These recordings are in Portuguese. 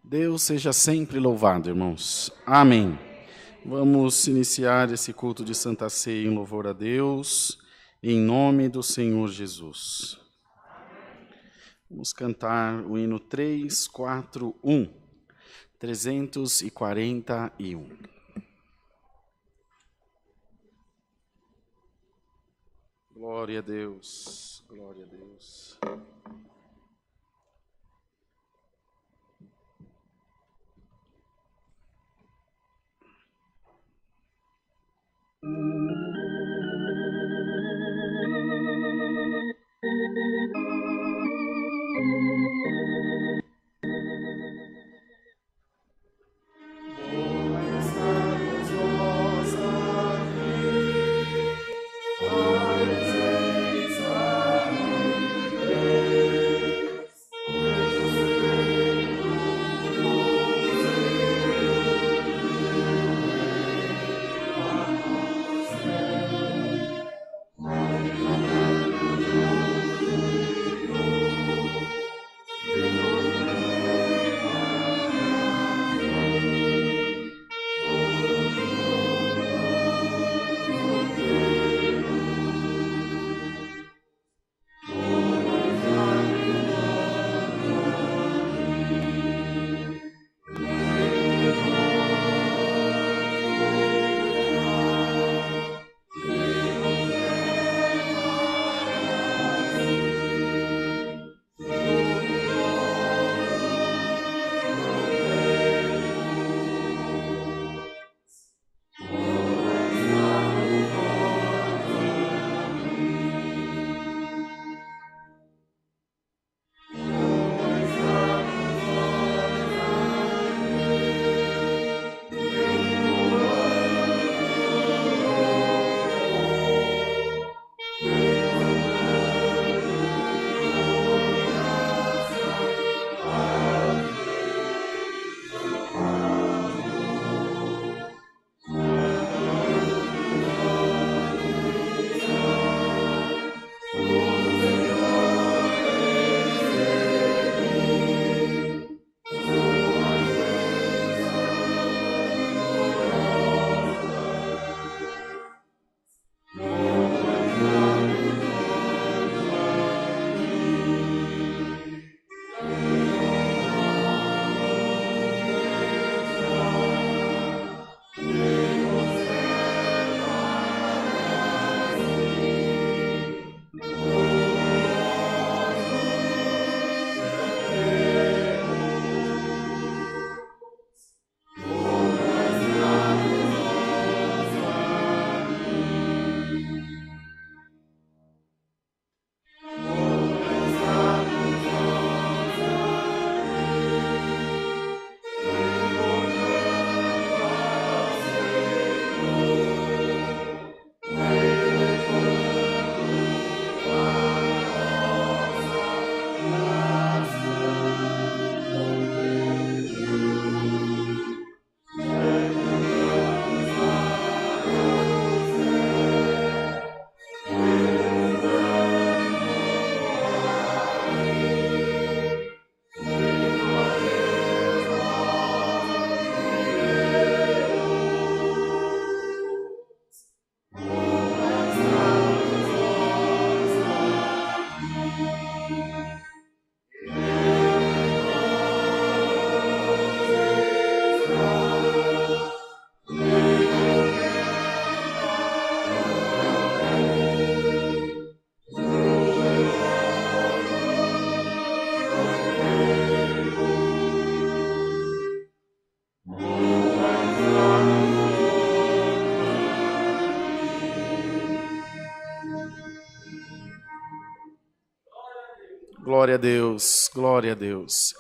Deus seja sempre louvado, irmãos. Amém. Vamos iniciar esse culto de Santa Ceia em louvor a Deus, em nome do Senhor Jesus. Vamos cantar o hino 341, 341. Glória a Deus, glória a Deus. Glória a Deus, glória a Deus.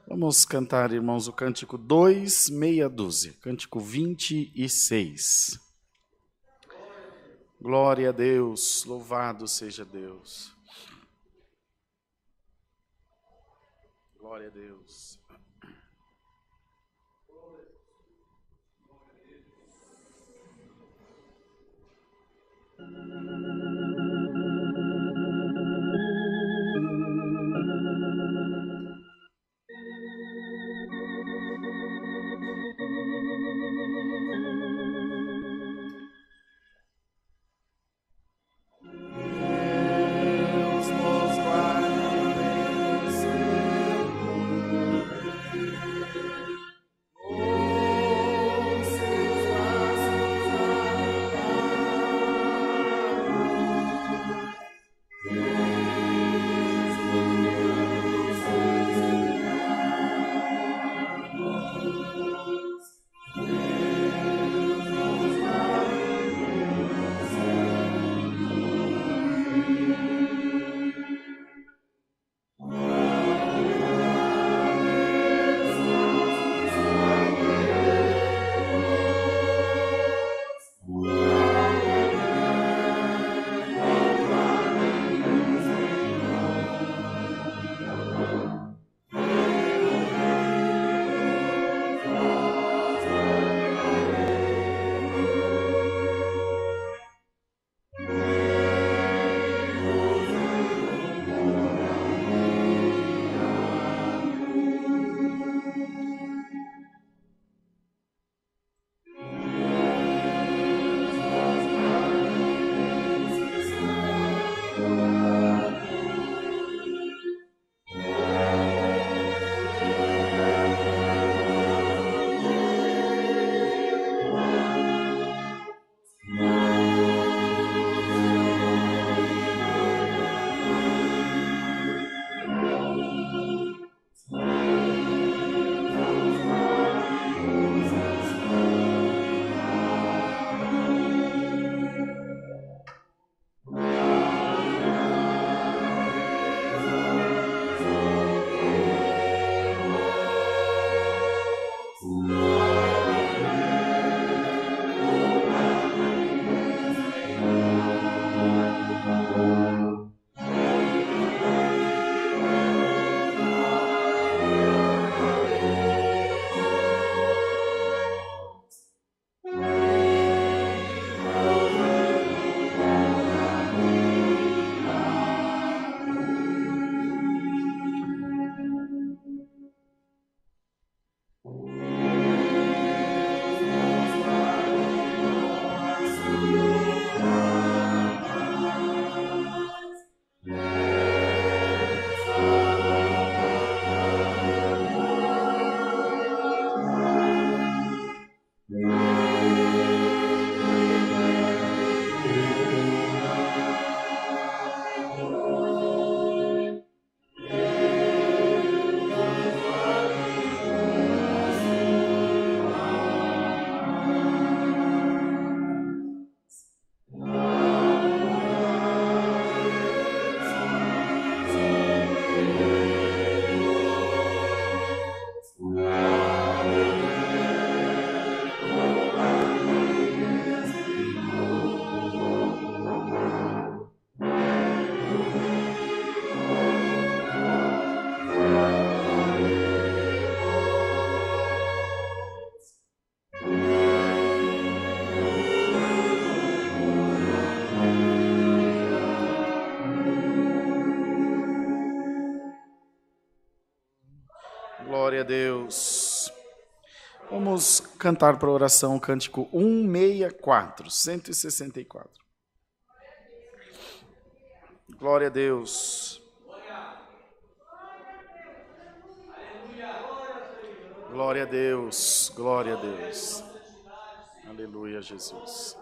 Vamos cantar, irmãos, o cântico 2, meia dúzia, cântico 26. Glória a Deus, louvado seja Deus. Glória a Deus. Glória a Deus. Vamos cantar para a oração o cântico 164. Glória a Deus. Glória a Deus. Glória a Deus. Aleluia, Jesus.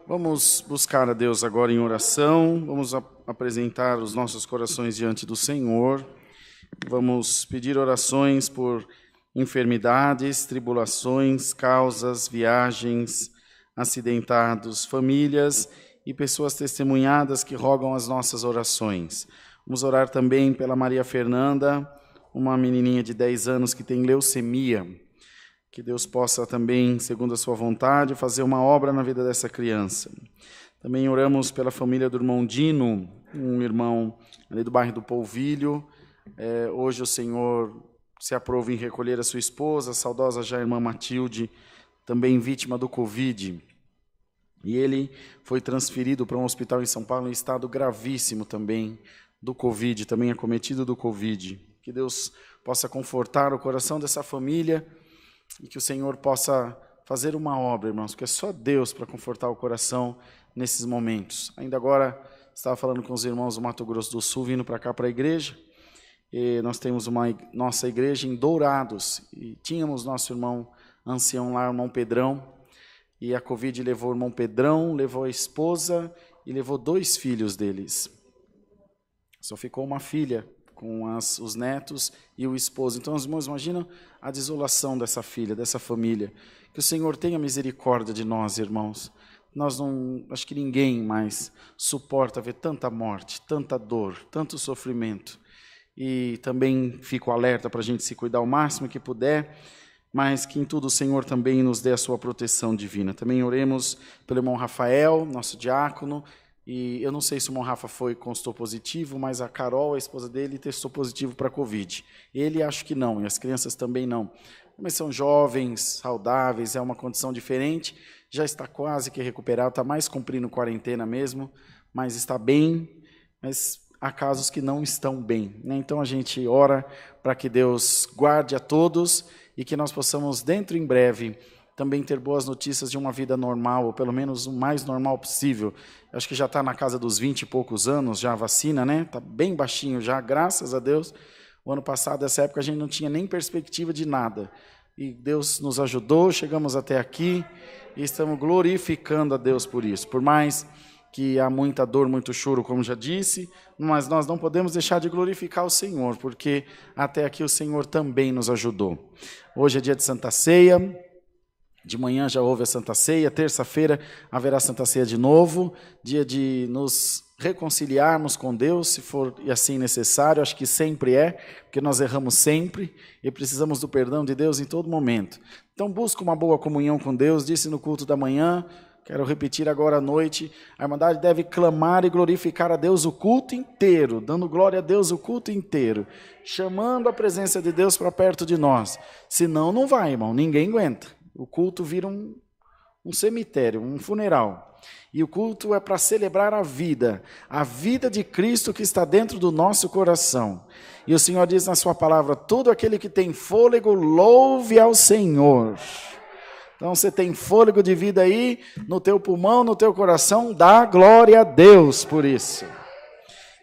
Vamos buscar a Deus agora em oração, vamos apresentar os nossos corações diante do Senhor, vamos pedir orações por enfermidades, tribulações, causas, viagens, acidentados, famílias e pessoas testemunhadas que rogam as nossas orações. Vamos orar também pela Maria Fernanda, uma menininha de 10 anos que tem leucemia. Que Deus possa também, segundo a sua vontade, fazer uma obra na vida dessa criança. Também oramos pela família do irmão Dino, um irmão ali do bairro do Polvilho. Hoje o Senhor se aprove em recolher a sua esposa, a saudosa já irmã Matilde, também vítima do Covid. E ele foi transferido para um hospital em São Paulo em estado gravíssimo também do Covid, também acometido do Covid. Que Deus possa confortar o coração dessa família e que o Senhor possa fazer uma obra, irmãos, porque é só Deus para confortar o coração nesses momentos. Ainda agora, estava falando com os irmãos do Mato Grosso do Sul, vindo para cá para a igreja, e nós temos nossa igreja em Dourados, e tínhamos nosso irmão ancião lá, o irmão Pedrão, e a Covid levou o irmão Pedrão, levou a esposa e levou 2 filhos deles. Só ficou uma filha com os netos e o esposo. Então, os irmãos, imaginam a desolação dessa filha, dessa família. Que o Senhor tenha misericórdia de nós, irmãos. Nós não, acho que ninguém mais suporta ver tanta morte, tanta dor, tanto sofrimento. E também fico alerta para a gente se cuidar o máximo que puder, mas que em tudo o Senhor também nos dê a sua proteção divina. Também oremos pelo irmão Rafael, nosso diácono, e eu não sei se o irmão Rafa constou positivo, mas a Carol, a esposa dele, testou positivo para a Covid. Ele acho que não, e as crianças também não. Mas são jovens, saudáveis, é uma condição diferente, já está quase que recuperado, está mais cumprindo quarentena mesmo, mas está bem, mas há casos que não estão bem, né? Então a gente ora para que Deus guarde a todos e que nós possamos, dentro em breve, também ter boas notícias de uma vida normal, ou pelo menos o mais normal possível. Eu acho que já está na casa dos 20 e poucos anos, já a vacina, né? Está bem baixinho já, graças a Deus. O ano passado, nessa época, a gente não tinha nem perspectiva de nada. E Deus nos ajudou, chegamos até aqui e estamos glorificando a Deus por isso. Por mais que há muita dor, muito choro, como já disse, mas nós não podemos deixar de glorificar o Senhor, porque até aqui o Senhor também nos ajudou. Hoje é dia de Santa Ceia, de manhã já houve a Santa Ceia, terça-feira haverá Santa Ceia de novo, dia de nos reconciliarmos com Deus, se for assim necessário, acho que sempre é, porque nós erramos sempre e precisamos do perdão de Deus em todo momento. Então busca uma boa comunhão com Deus, disse no culto da manhã, quero repetir agora à noite, a Irmandade deve clamar e glorificar a Deus o culto inteiro, dando glória a Deus o culto inteiro, chamando a presença de Deus para perto de nós. Senão não vai, irmão, ninguém aguenta. O culto vira um cemitério, um funeral. E o culto é para celebrar a vida de Cristo que está dentro do nosso coração. E o Senhor diz na sua palavra, todo aquele que tem fôlego, louve ao Senhor. Então, você tem fôlego de vida aí, no teu pulmão, no teu coração, dá glória a Deus por isso.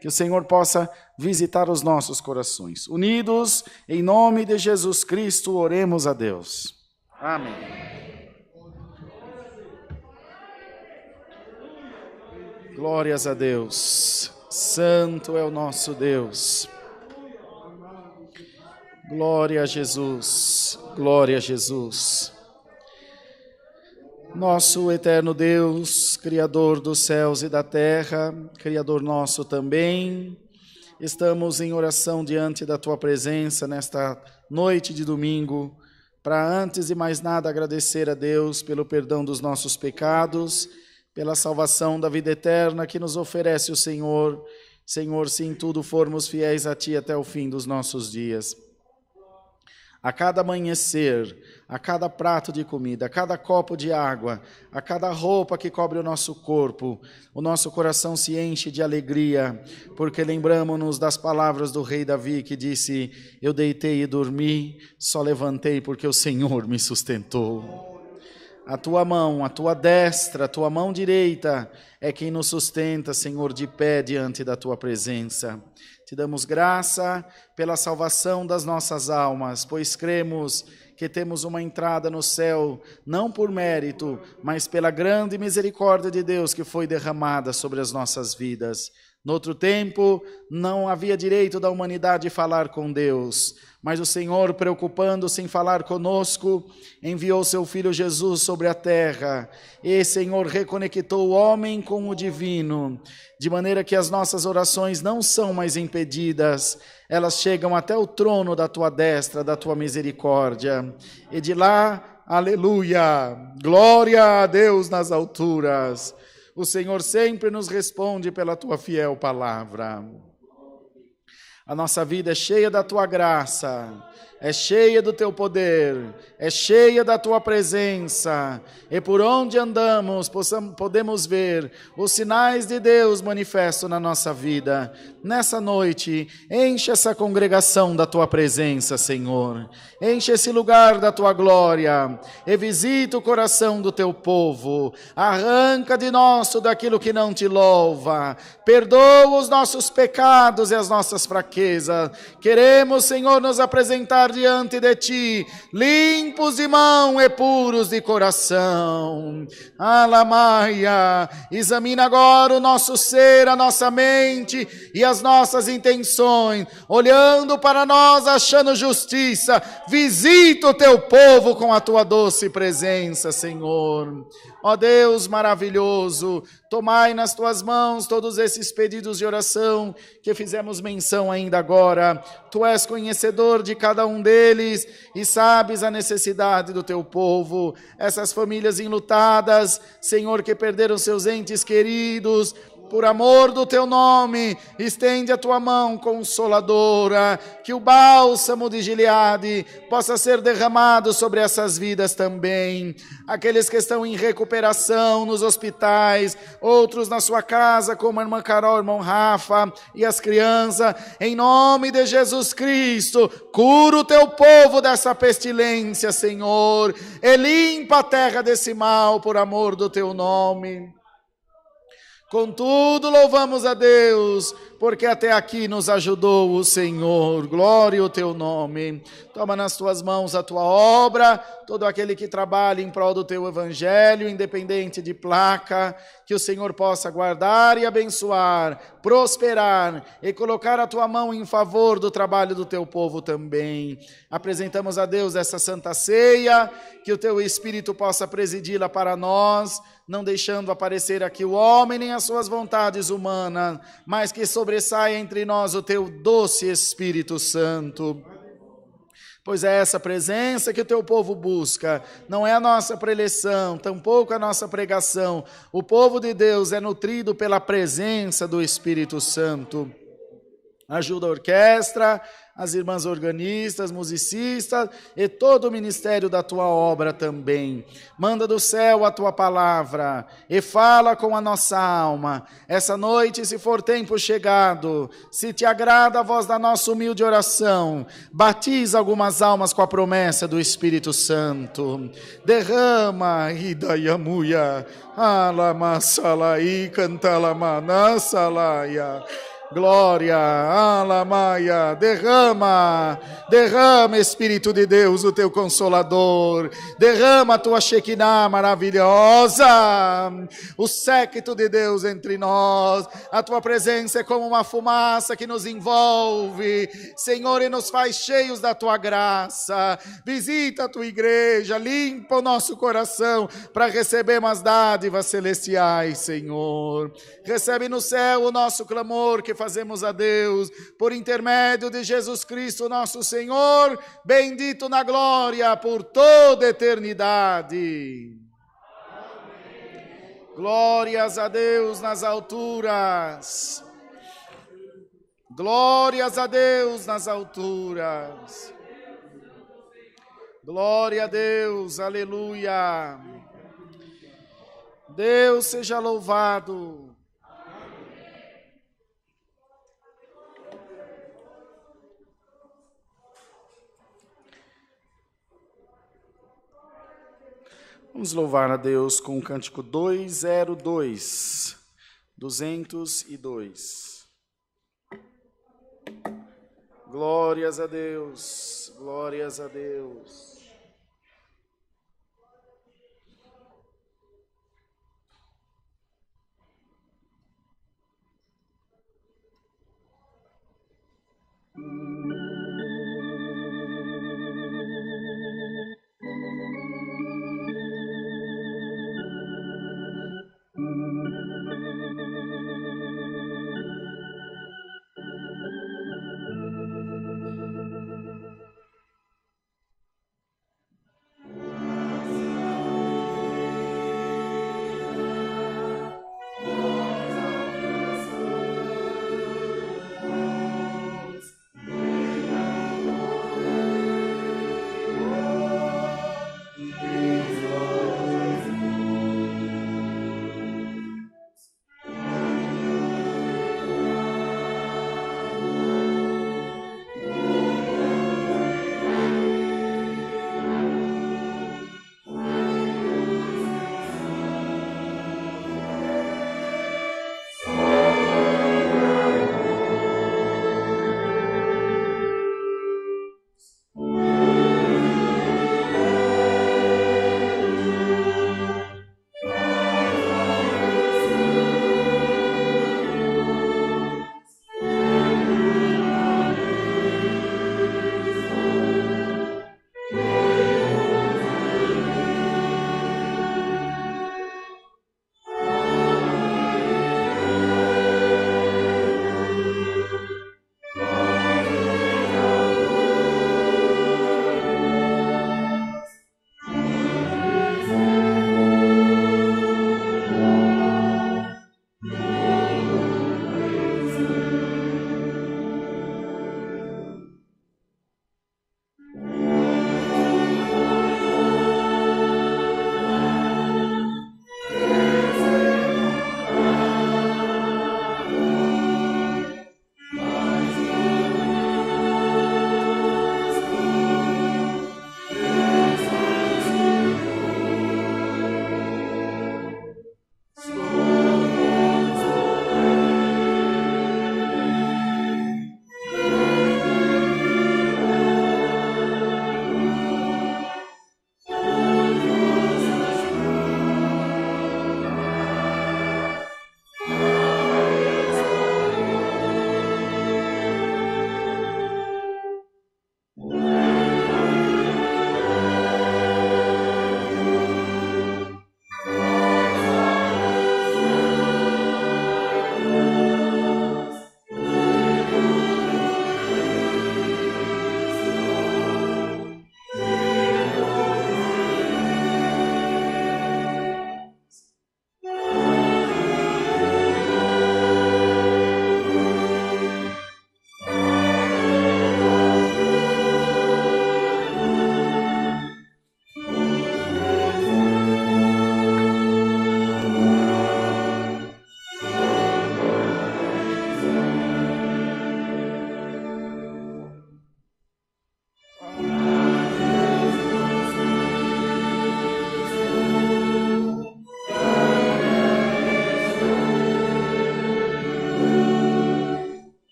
Que o Senhor possa visitar os nossos corações. Unidos, em nome de Jesus Cristo, oremos a Deus. Amém. Glórias a Deus. Santo é o nosso Deus. Glória a Jesus. Glória a Jesus. Nosso eterno Deus, Criador dos céus e da terra, Criador nosso também, estamos em oração diante da Tua presença nesta noite de domingo, para antes de mais nada agradecer a Deus pelo perdão dos nossos pecados, pela salvação da vida eterna que nos oferece o Senhor. Senhor, se em tudo formos fiéis a Ti até o fim dos nossos dias. A cada amanhecer, a cada prato de comida, a cada copo de água, a cada roupa que cobre o nosso corpo, o nosso coração se enche de alegria, porque lembramos-nos das palavras do rei Davi que disse, eu deitei e dormi, só levantei porque o Senhor me sustentou. A Tua mão, a Tua destra, a Tua mão direita é quem nos sustenta, Senhor, de pé diante da Tua presença. Te damos graça pela salvação das nossas almas, pois cremos que temos uma entrada no céu, não por mérito, mas pela grande misericórdia de Deus que foi derramada sobre as nossas vidas. No outro tempo, não havia direito da humanidade falar com Deus, mas o Senhor, preocupando-se em falar conosco, enviou seu Filho Jesus sobre a terra, e, Senhor, reconectou o homem com o divino, de maneira que as nossas orações não são mais impedidas, elas chegam até o trono da Tua destra, da Tua misericórdia, e de lá, aleluia, glória a Deus nas alturas. O Senhor sempre nos responde pela Tua fiel palavra. A nossa vida é cheia da Tua graça, é cheia do Teu poder, é cheia da Tua presença, e por onde andamos podemos ver os sinais de Deus manifestos na nossa vida. Nessa noite, enche essa congregação da Tua presença, Senhor, enche esse lugar da Tua glória, e visita o coração do Teu povo, arranca de nós tudo aquilo que não Te louva, perdoa os nossos pecados e as nossas fraquezas. Queremos, Senhor, nos apresentar diante de Ti, limpos de mão e puros de coração. Alamaia, examina agora o nosso ser, a nossa mente e as as nossas intenções, olhando para nós, achando justiça. Visita o teu povo com a tua doce presença, Senhor. Ó Deus maravilhoso, tomai nas tuas mãos todos esses pedidos de oração que fizemos menção ainda agora. Tu és conhecedor de cada um deles e sabes a necessidade do teu povo. Essas famílias enlutadas, Senhor, que perderam seus entes queridos, por amor do teu nome, estende a tua mão consoladora, que o bálsamo de Gileade possa ser derramado sobre essas vidas também. Aqueles que estão em recuperação nos hospitais, outros na sua casa, como a irmã Carol, o irmão Rafa e as crianças, em nome de Jesus Cristo, cura o teu povo dessa pestilência, Senhor, e limpa a terra desse mal por amor do teu nome. Contudo, louvamos a Deus, porque até aqui nos ajudou o Senhor. Glória ao teu nome. Toma nas tuas mãos a tua obra, todo aquele que trabalha em prol do teu evangelho, independente de placa, que o Senhor possa guardar e abençoar, prosperar e colocar a tua mão em favor do trabalho do teu povo também. Apresentamos a Deus essa santa ceia, que o teu Espírito possa presidi-la para nós, não deixando aparecer aqui o homem nem as suas vontades humanas, mas que sobressaia entre nós o teu doce Espírito Santo. Pois é essa presença que o teu povo busca, não é a nossa preleção, tampouco a nossa pregação. O povo de Deus é nutrido pela presença do Espírito Santo. Ajuda a orquestra, as irmãs organistas, musicistas e todo o ministério da tua obra também. Manda do céu a tua palavra e fala com a nossa alma. Essa noite, se for tempo chegado, se te agrada a voz da nossa humilde oração, batiza algumas almas com a promessa do Espírito Santo. Derrama, Idayamuya, Alamassalai, Cantalamanassalaia. Glória, Alamaia, derrama, Espírito de Deus, o teu Consolador, derrama a tua Shekinah maravilhosa, o séquito de Deus entre nós, a tua presença é como uma fumaça que nos envolve, Senhor, e nos faz cheios da tua graça. Visita a tua igreja, limpa o nosso coração para recebermos as dádivas celestiais, Senhor. Recebe no céu o nosso clamor que fazemos a Deus, por intermédio de Jesus Cristo, nosso Senhor, bendito na glória por toda a eternidade. Amém. Glórias a Deus nas alturas. Glórias a Deus nas alturas. Glória a Deus, aleluia. Deus seja louvado. Vamos louvar a Deus com o cântico 202. Glórias a Deus, glórias a Deus.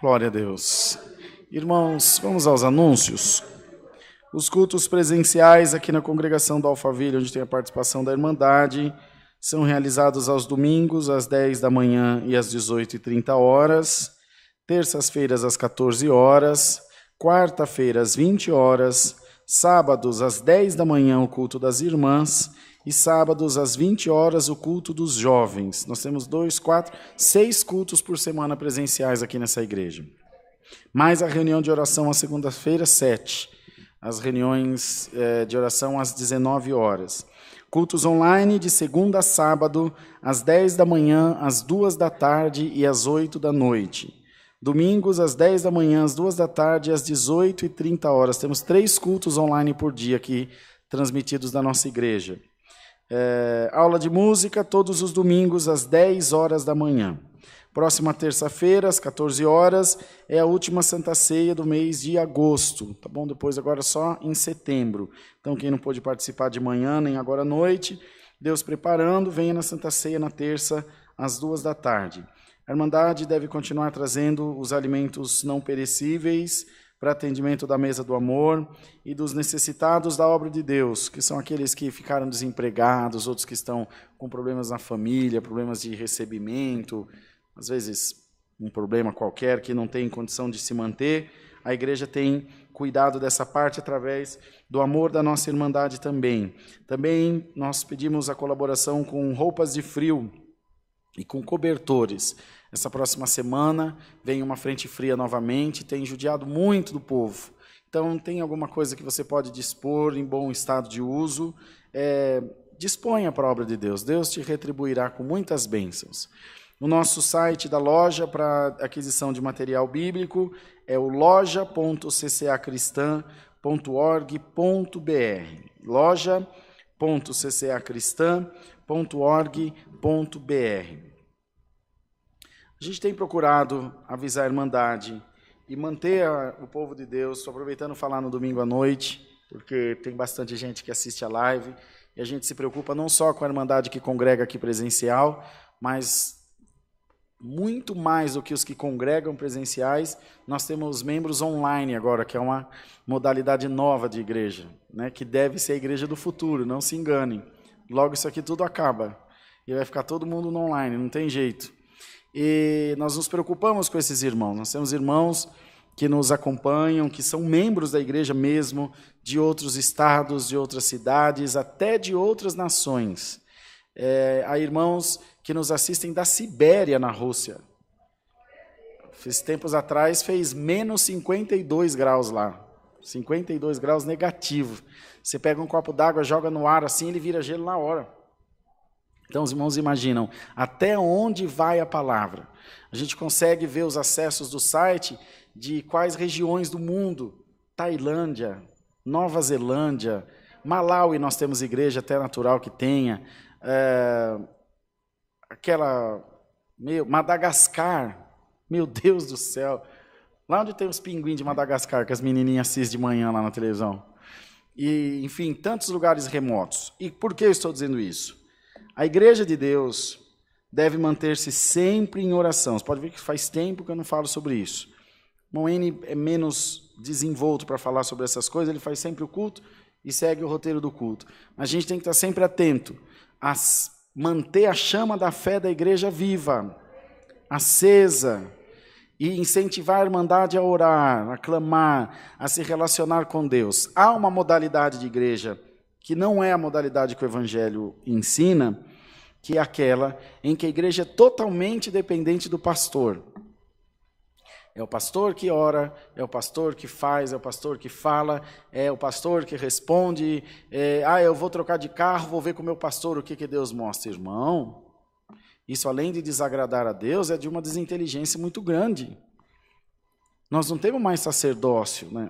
Glória a Deus. Irmãos, vamos aos anúncios. Os cultos presenciais aqui na congregação do Alphaville, onde tem a participação da Irmandade, são realizados aos domingos, às 10 da manhã e às 18h30, terças-feiras às 14 horas, quarta-feira às 20 horas, sábados às 10 da manhã o culto das irmãs e sábados às 20 horas o culto dos jovens. Nós temos 6 cultos por semana presenciais aqui nessa igreja. Mais a reunião de oração às segunda-feira, 7. As reuniões de oração às 19 horas. Cultos online de segunda a sábado, às 10 da manhã, às 2 da tarde e às 8 da noite. Domingos, às 10 da manhã, às 2 da tarde e às 18h30. Temos 3 cultos online por dia aqui, transmitidos da nossa igreja. Aula de música, todos os domingos, às 10 horas da manhã. Próxima terça-feira, às 14 horas, é a última Santa Ceia do mês de agosto, tá bom? Depois, agora só em setembro. Então, quem não pôde participar de manhã, nem agora à noite, Deus preparando, venha na Santa Ceia na terça, às 2 da tarde. A Irmandade deve continuar trazendo os alimentos não perecíveis para atendimento da mesa do amor e dos necessitados da obra de Deus, que são aqueles que ficaram desempregados, outros que estão com problemas na família, problemas de recebimento, às vezes um problema qualquer que não tem condição de se manter. A igreja tem cuidado dessa parte através do amor da nossa Irmandade também. Também nós pedimos a colaboração com roupas de frio e com cobertores. Essa próxima semana vem uma frente fria novamente, tem judiado muito do povo. Então, tem alguma coisa que você pode dispor em bom estado de uso, disponha para a obra de Deus. Deus te retribuirá com muitas bênçãos. O nosso site da loja para aquisição de material bíblico é o loja.ccacristã.org.br. loja.ccacristã.org.br. A gente tem procurado avisar a Irmandade e manter o povo de Deus, estou aproveitando falar no domingo à noite, porque tem bastante gente que assiste a live, e a gente se preocupa não só com a Irmandade que congrega aqui presencial, mas muito mais do que os que congregam presenciais, nós temos membros online agora, que é uma modalidade nova de igreja, né, que deve ser a igreja do futuro, não se enganem. Logo isso aqui tudo acaba, e vai ficar todo mundo no online, não tem jeito. E nós nos preocupamos com esses irmãos. Nós temos irmãos que nos acompanham, que são membros da igreja mesmo, de outros estados, de outras cidades, até de outras nações. Há irmãos que nos assistem da Sibéria, na Rússia. Esses tempos atrás fez menos 52 graus lá. 52 graus negativo. Você pega um copo d'água, joga no ar assim, ele vira gelo na hora. Então, os irmãos imaginam até onde vai a palavra. A gente consegue ver os acessos do site de quais regiões do mundo. Tailândia, Nova Zelândia, Malawi, nós temos igreja, até natural que tenha. Madagascar, meu Deus do céu. Lá onde tem os pinguins de Madagascar, que as menininhas assistem de manhã lá na televisão. E, enfim, tantos lugares remotos. E por que eu estou dizendo isso? A igreja de Deus deve manter-se sempre em oração. Você pode ver que faz tempo que eu não falo sobre isso. O irmão N é menos desenvolto para falar sobre essas coisas, ele faz sempre o culto e segue o roteiro do culto. Mas a gente tem que estar sempre atento a manter a chama da fé da igreja viva, acesa, e incentivar a Irmandade a orar, a clamar, a se relacionar com Deus. Há uma modalidade de igreja que não é a modalidade que o Evangelho ensina, que é aquela em que a igreja é totalmente dependente do pastor. É o pastor que ora, é o pastor que faz, é o pastor que fala, é o pastor que responde, eu vou trocar de carro, vou ver com o meu pastor o que Deus mostra. Irmão, isso além de desagradar a Deus, é de uma desinteligência muito grande. Nós não temos mais sacerdócio, né,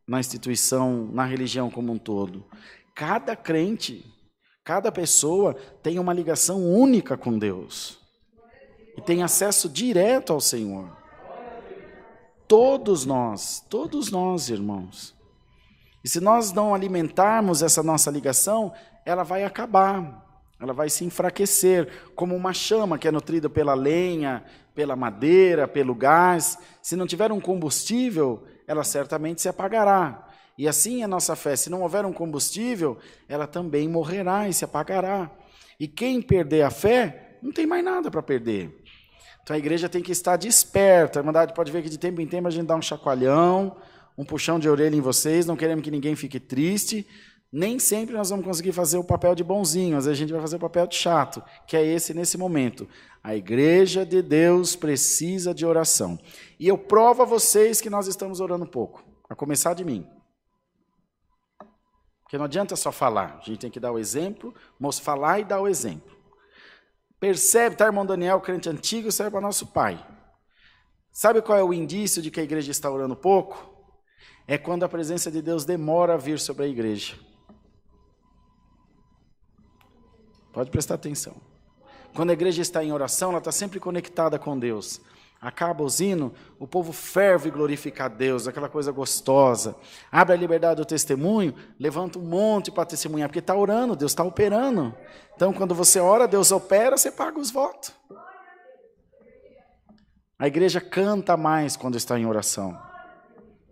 na instituição, na religião como um todo. Cada crente, cada pessoa tem uma ligação única com Deus e tem acesso direto ao Senhor. Todos nós, irmãos. E se nós não alimentarmos essa nossa ligação, ela vai acabar. Ela vai se enfraquecer, como uma chama que é nutrida pela lenha, pela madeira, pelo gás. Se não tiver um combustível, ela certamente se apagará. E assim é a nossa fé. Se não houver um combustível, ela também morrerá e se apagará. E quem perder a fé, não tem mais nada para perder. Então a igreja tem que estar desperta. A Irmandade pode ver que de tempo em tempo a gente dá um chacoalhão, um puxão de orelha em vocês, não queremos que ninguém fique triste. Nem sempre nós vamos conseguir fazer o papel de bonzinho, às vezes a gente vai fazer o papel de chato, que é esse nesse momento. A igreja de Deus precisa de oração. E eu provo a vocês que nós estamos orando pouco, a começar de mim. Porque não adianta só falar, a gente tem que dar o exemplo, falar e dar o exemplo. Percebe, tá, irmão Daniel, crente antigo, serve para nosso pai. Sabe qual é o indício de que a igreja está orando pouco? É quando a presença de Deus demora a vir sobre a igreja. Pode prestar atenção. Quando a igreja está em oração, ela está sempre conectada com Deus. Acaba o hino, o povo ferve glorificar a Deus, aquela coisa gostosa. Abre a liberdade do testemunho, levanta um monte para testemunhar, porque está orando, Deus está operando. Então, quando você ora, Deus opera, você paga os votos. A igreja canta mais quando está em oração,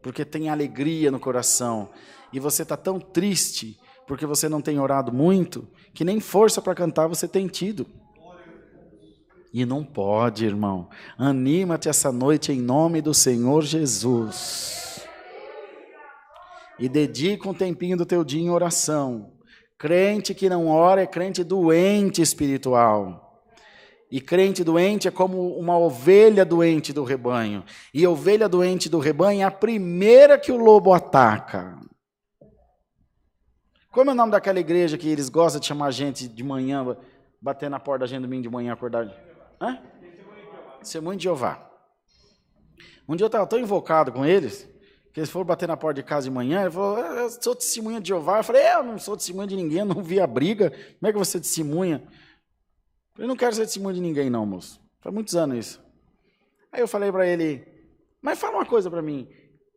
porque tem alegria no coração. E você está tão triste, porque você não tem orado muito, que nem força para cantar você tem tido. E não pode, irmão. Anima-te essa noite em nome do Senhor Jesus. E dedica um tempinho do teu dia em oração. Crente que não ora é crente doente espiritual. E crente doente é como uma ovelha doente do rebanho. E a ovelha doente do rebanho é a primeira que o lobo ataca. Como é o nome daquela igreja que eles gostam de chamar a gente de manhã, bater na porta da gente domingo de manhã, acordar? Hã? Testemunho de Jeová. Um dia eu estava tão invocado com eles, que eles foram bater na porta de casa de manhã, ele falou, eu sou testemunha de Jeová. Eu falei, eu não sou testemunha de ninguém, eu não vi a briga, como é que você testemunha? Eu não quero ser testemunha de ninguém não, moço. Faz muitos anos isso. Aí eu falei para ele, mas fala uma coisa para mim,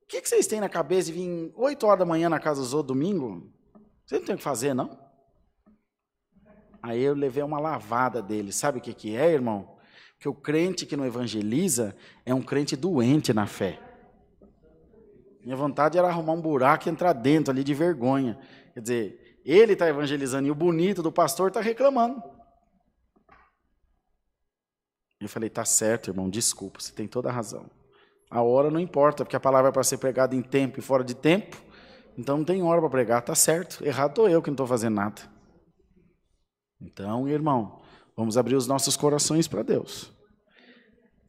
o que vocês têm na cabeça de vir 8 horas da manhã na casa dos outros domingo? Você não tem o que fazer, não? Aí eu levei uma lavada dele. Sabe o que é, irmão? Que o crente que não evangeliza é um crente doente na fé. Minha vontade era arrumar um buraco e entrar dentro ali de vergonha. Quer dizer, ele está evangelizando e o bonito do pastor está reclamando. Eu falei, tá certo, irmão, desculpa, você tem toda a razão. A hora não importa, porque a palavra é para ser pregada em tempo e fora de tempo. Então não tem hora para pregar, tá certo. Errado estou eu que não estou fazendo nada. Então, irmão, vamos abrir os nossos corações para Deus.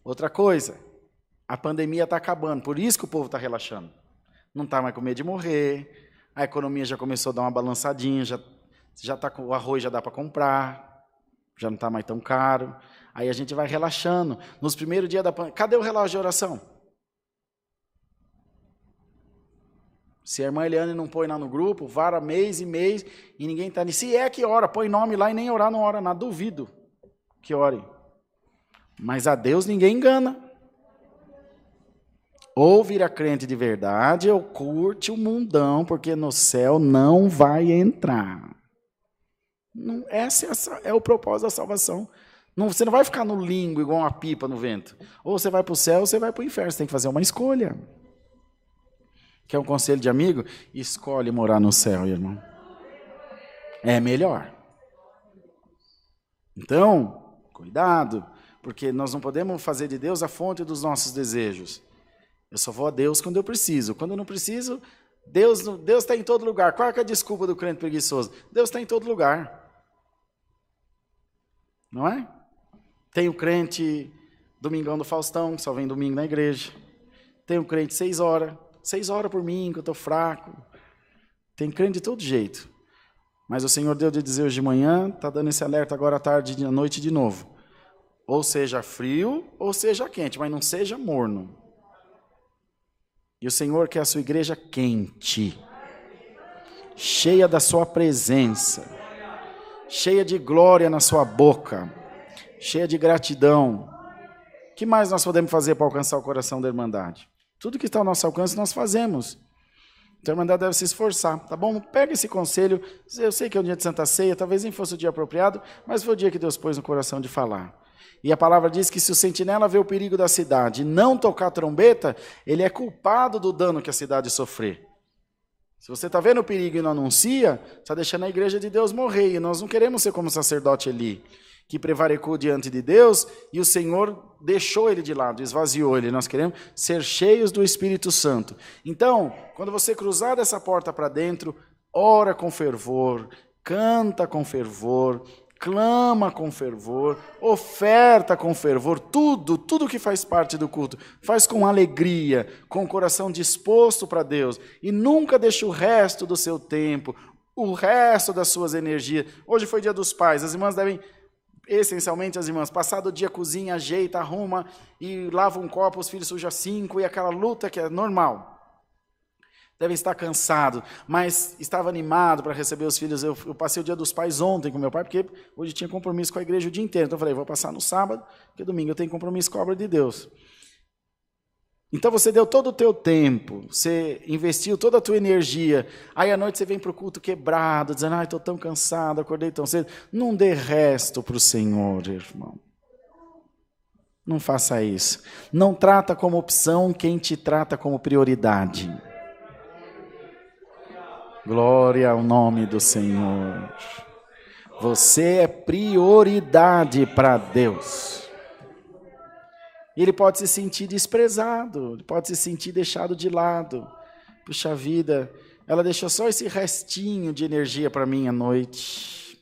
Outra coisa, a pandemia está acabando, por isso que o povo está relaxando. Não está mais com medo de morrer, a economia já começou a dar uma balançadinha, já tá com o arroz, já dá para comprar, já não está mais tão caro. Aí a gente vai relaxando. Nos primeiros dias da pandemia, cadê o relógio de oração? Se a irmã Eliane não põe lá no grupo, vara mês e mês, e ninguém está nisso. Se é que ora, põe nome lá e nem orar não ora nada. Duvido que ore. Mas a Deus ninguém engana. Ou vira crente de verdade, ou curte o mundão, porque no céu não vai entrar. Esse é o propósito da salvação. Você não vai ficar no limbo igual uma pipa no vento. Ou você vai para o céu, ou você vai para o inferno. Você tem que fazer uma escolha. Quer um conselho de amigo? Escolhe morar no céu, irmão. É melhor. Então, cuidado, porque nós não podemos fazer de Deus a fonte dos nossos desejos. Eu só vou a Deus quando eu preciso. Quando eu não preciso, Deus está em todo lugar. Qual é a desculpa do crente preguiçoso? Deus está em todo lugar. Não é? Tem o crente domingão do Faustão, que só vem domingo na igreja. Tem o crente 6 horas. 6 horas por mim, que eu estou fraco. Tem crente de todo jeito. Mas o Senhor deu de dizer hoje de manhã, está dando esse alerta agora à tarde e à noite de novo. Ou seja frio, ou seja quente, mas não seja morno. E o Senhor quer a sua igreja quente, cheia da sua presença, cheia de glória na sua boca, cheia de gratidão. O que mais nós podemos fazer para alcançar o coração da Irmandade? Tudo que está ao nosso alcance nós fazemos. Então a Irmandade deve se esforçar, tá bom? Pega esse conselho, eu sei que é um dia de Santa Ceia, talvez nem fosse o dia apropriado, mas foi o dia que Deus pôs no coração de falar. E a palavra diz que se o sentinela vê o perigo da cidade e não tocar a trombeta, ele é culpado do dano que a cidade sofrer. Se você está vendo o perigo e não anuncia, está deixando a igreja de Deus morrer. E nós não queremos ser como o sacerdote Eli, que prevaricou diante de Deus e o Senhor deixou ele de lado, esvaziou ele. Nós queremos ser cheios do Espírito Santo. Então, quando você cruzar dessa porta para dentro, ora com fervor, canta com fervor, clama com fervor, oferta com fervor, tudo que faz parte do culto, faz com alegria, com o coração disposto para Deus, e nunca deixe o resto do seu tempo, o resto das suas energias. Hoje foi dia dos pais, as irmãs devem, essencialmente as irmãs, passado o dia cozinha, ajeita, arruma, e lava um copo, os filhos sujam 5, e aquela luta que é normal. Devem estar cansados, mas estava animado para receber os filhos. Eu passei o dia dos pais ontem com meu pai, porque hoje tinha compromisso com a igreja o dia inteiro. Então eu falei, vou passar no sábado, porque domingo eu tenho compromisso com a obra de Deus. Então você deu todo o teu tempo, você investiu toda a tua energia. Aí à noite você vem para o culto quebrado, dizendo, estou tão cansado, acordei tão cedo. Não dê resto para o Senhor, irmão. Não faça isso. Não trata como opção quem te trata como prioridade. Glória ao nome do Senhor. Você é prioridade para Deus. Ele pode se sentir desprezado, ele pode se sentir deixado de lado. Puxa vida, ela deixou só esse restinho de energia para mim à noite.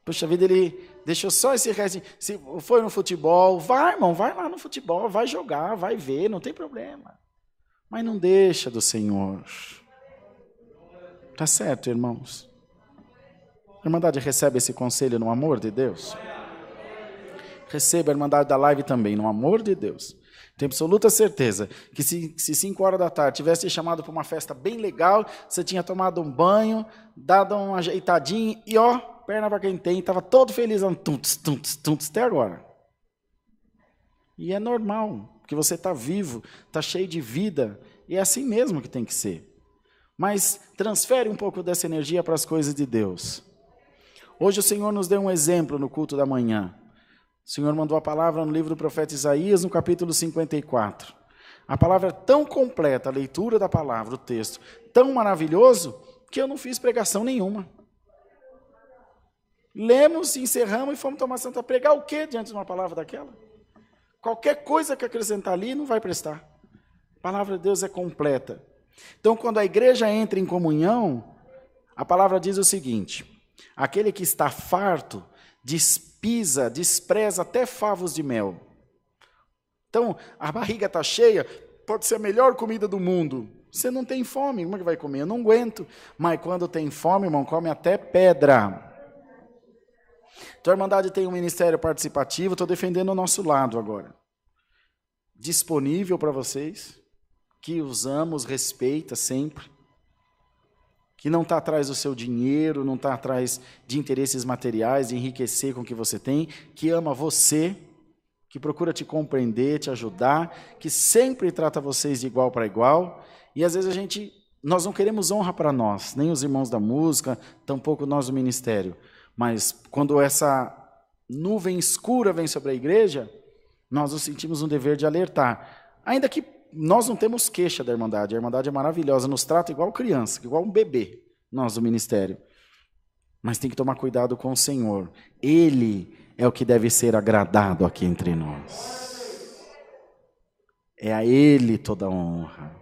Puxa vida, ele deixou só esse restinho. Se foi no futebol, vai, irmão, vai lá no futebol, vai jogar, vai ver, não tem problema. Mas não deixa do Senhor. Tá certo, irmãos? A Irmandade recebe esse conselho no amor de Deus? Receba a Irmandade da Live também, no amor de Deus. Tenho absoluta certeza que se 5 horas da tarde tivesse te chamado para uma festa bem legal, você tinha tomado um banho, dado uma ajeitadinha e perna para quem tem, estava todo feliz, tuntos, até agora. E é normal, porque você está vivo, está cheio de vida, e é assim mesmo que tem que ser. Mas transfere um pouco dessa energia para as coisas de Deus. Hoje o Senhor nos deu um exemplo no culto da manhã. O Senhor mandou a palavra no livro do profeta Isaías, no capítulo 54. A palavra é tão completa, a leitura da palavra, o texto, tão maravilhoso, que eu não fiz pregação nenhuma. Lemos, encerramos e fomos tomar santa. Pregar o quê diante de uma palavra daquela? Qualquer coisa que acrescentar ali não vai prestar. A palavra de Deus é completa. Então, quando a igreja entra em comunhão, a palavra diz o seguinte: aquele que está farto, despreza até favos de mel. Então, a barriga está cheia, pode ser a melhor comida do mundo. Você não tem fome, como é que vai comer? Eu não aguento. Mas quando tem fome, irmão, come até pedra. Então, a Irmandade tem um ministério participativo, estou defendendo o nosso lado agora. Disponível para vocês, que usamos, respeita sempre, que não está atrás do seu dinheiro, não está atrás de interesses materiais, de enriquecer com o que você tem, que ama você, que procura te compreender, te ajudar, que sempre trata vocês de igual para igual, e às vezes nós não queremos honra para nós, nem os irmãos da música, tampouco nós do ministério, mas quando essa nuvem escura vem sobre a igreja, nós nos sentimos um dever de alertar, ainda que nós não temos queixa da Irmandade, a Irmandade é maravilhosa, nos trata igual criança, igual um bebê, nós do ministério. Mas tem que tomar cuidado com o Senhor. Ele é o que deve ser agradado aqui entre nós. É a Ele toda a honra,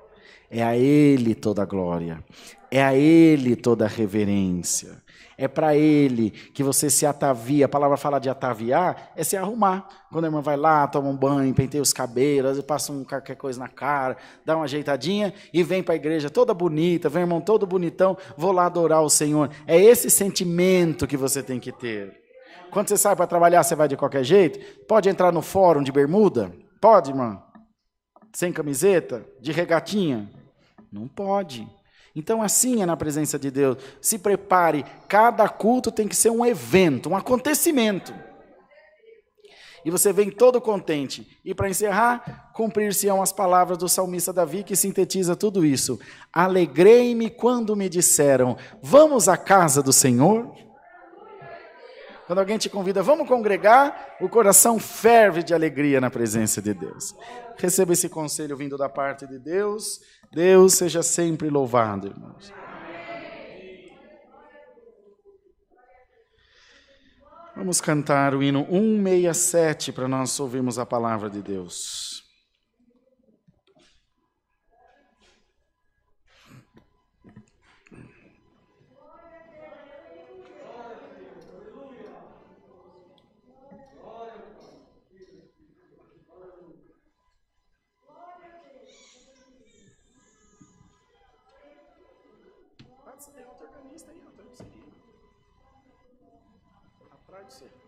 é a Ele toda a glória, é a Ele toda a reverência. É para Ele que você se atavia. A palavra fala de ataviar, é se arrumar. Quando a irmã vai lá, toma um banho, penteia os cabelos, passa qualquer coisa na cara, dá uma ajeitadinha e vem para a igreja toda bonita, vem irmão todo bonitão, vou lá adorar o Senhor. É esse sentimento que você tem que ter. Quando você sai para trabalhar, você vai de qualquer jeito? Pode entrar no fórum de bermuda? Pode, irmã? Sem camiseta? De regatinha? Não pode. Então assim é na presença de Deus. Se prepare, cada culto tem que ser um evento, um acontecimento. E você vem todo contente. E para encerrar, cumprir-se-ão as palavras do salmista Davi, que sintetiza tudo isso. Alegrei-me quando me disseram, vamos à casa do Senhor? Quando alguém te convida, vamos congregar, o coração ferve de alegria na presença de Deus. Receba esse conselho vindo da parte de Deus. Deus seja sempre louvado, irmãos. Vamos cantar o hino 167 para nós ouvirmos a palavra de Deus. Você tem outro organista aí, eu não sei. Atrás de você.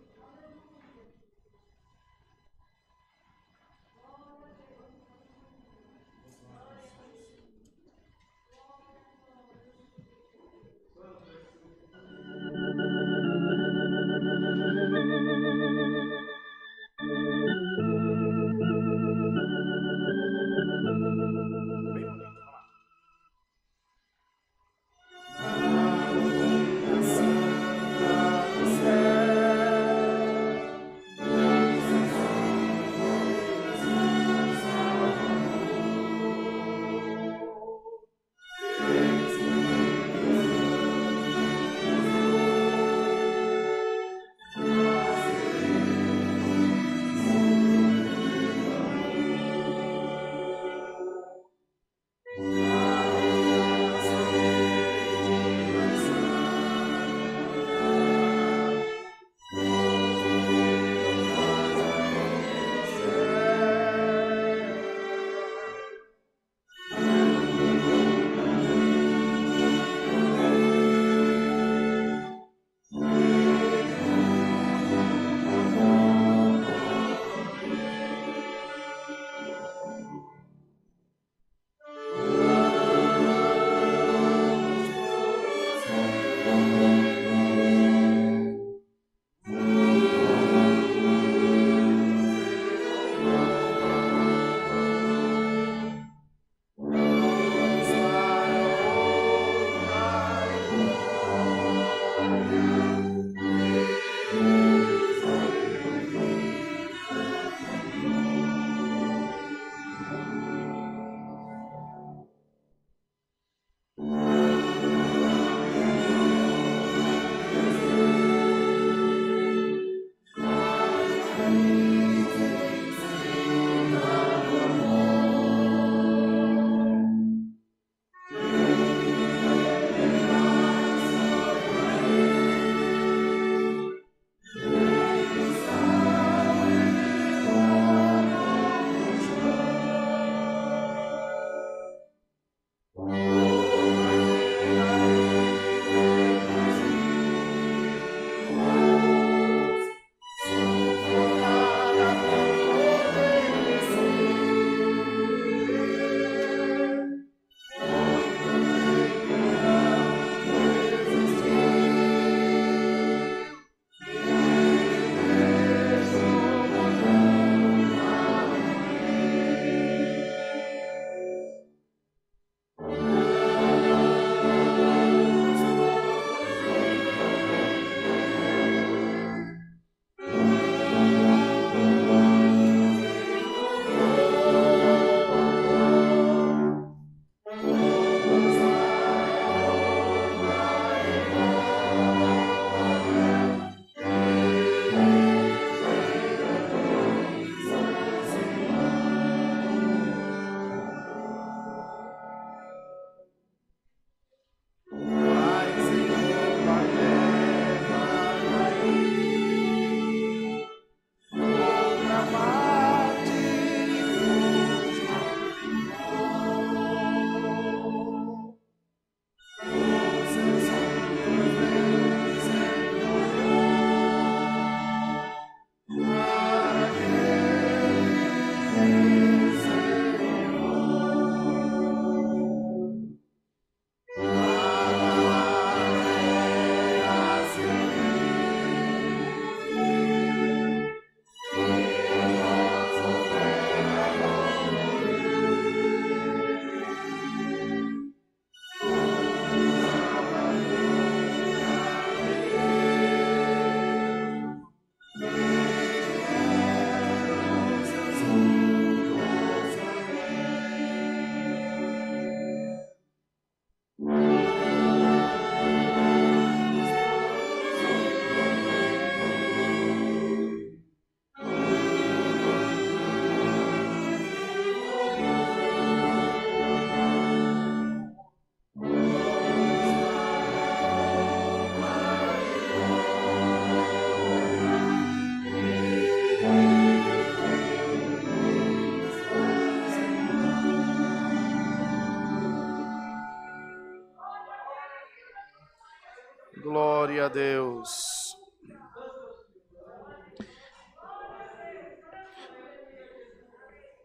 Deus.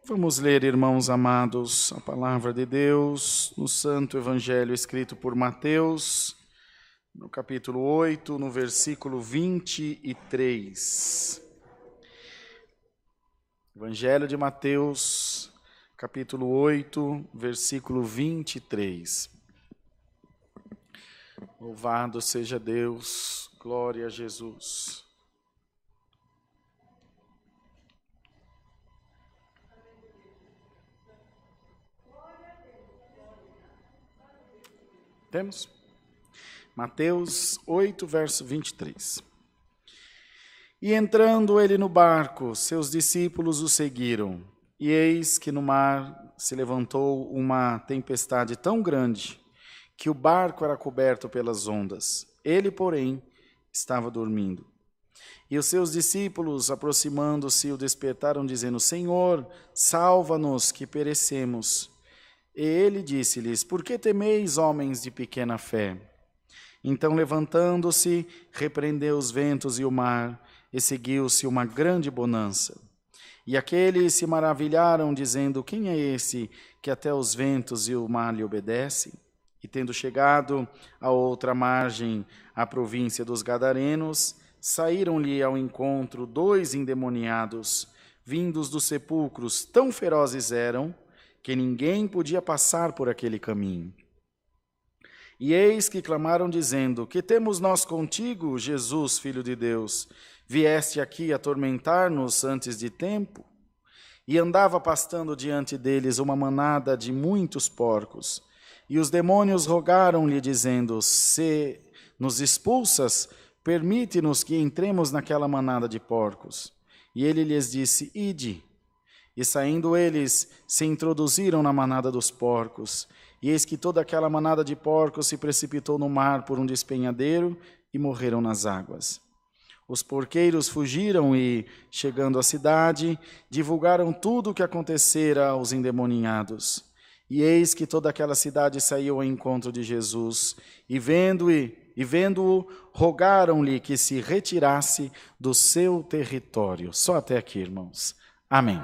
Vamos ler, irmãos amados, a palavra de Deus no Santo Evangelho escrito por Mateus, no capítulo 8, no versículo 23. Evangelho de Mateus, capítulo 8, versículo 23. Louvado seja Deus, glória a Jesus. Temos? Mateus 8, verso 23. E entrando ele no barco, seus discípulos o seguiram. E eis que no mar se levantou uma tempestade tão grande, que o barco era coberto pelas ondas. Ele, porém, estava dormindo. E os seus discípulos, aproximando-se, o despertaram, dizendo: Senhor, salva-nos, que perecemos. E ele disse-lhes: Por que temeis, homens de pequena fé? Então, levantando-se, repreendeu os ventos e o mar, e seguiu-se uma grande bonança. E aqueles se maravilharam, dizendo: Quem é esse que até os ventos e o mar lhe obedecem? E tendo chegado à outra margem, à província dos Gadarenos, saíram-lhe ao encontro 2 endemoniados, vindos dos sepulcros. Tão ferozes eram, que ninguém podia passar por aquele caminho. E eis que clamaram, dizendo: Que temos nós contigo, Jesus, Filho de Deus? Vieste aqui atormentar-nos antes de tempo? E andava pastando diante deles uma manada de muitos porcos. E os demônios rogaram-lhe, dizendo: Se nos expulsas, permite-nos que entremos naquela manada de porcos. E ele lhes disse: Ide. E saindo eles, se introduziram na manada dos porcos. E eis que toda aquela manada de porcos se precipitou no mar por um despenhadeiro e morreram nas águas. Os porqueiros fugiram e, chegando à cidade, divulgaram tudo o que acontecera aos endemoniados. E eis que toda aquela cidade saiu ao encontro de Jesus, e vendo-o, rogaram-lhe que se retirasse do seu território. Só até aqui, irmãos. Amém.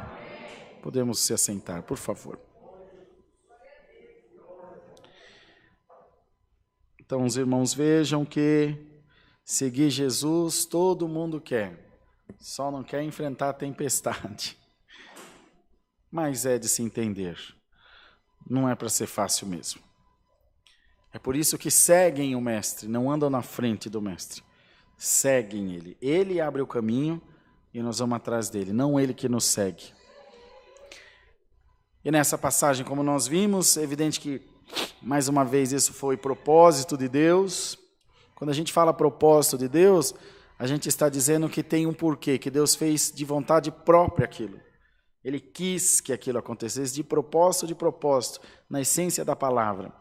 Podemos se assentar, por favor. Então, os irmãos vejam que seguir Jesus todo mundo quer, só não quer enfrentar a tempestade. Mas é de se entender. Não é para ser fácil mesmo. É por isso que seguem o Mestre, não andam na frente do Mestre. Seguem Ele. Ele abre o caminho e nós vamos atrás dele, não Ele que nos segue. E nessa passagem, como nós vimos, é evidente que, mais uma vez, isso foi propósito de Deus. Quando a gente fala propósito de Deus, a gente está dizendo que tem um porquê, que Deus fez de vontade própria aquilo. Ele quis que aquilo acontecesse de propósito, na essência da palavra.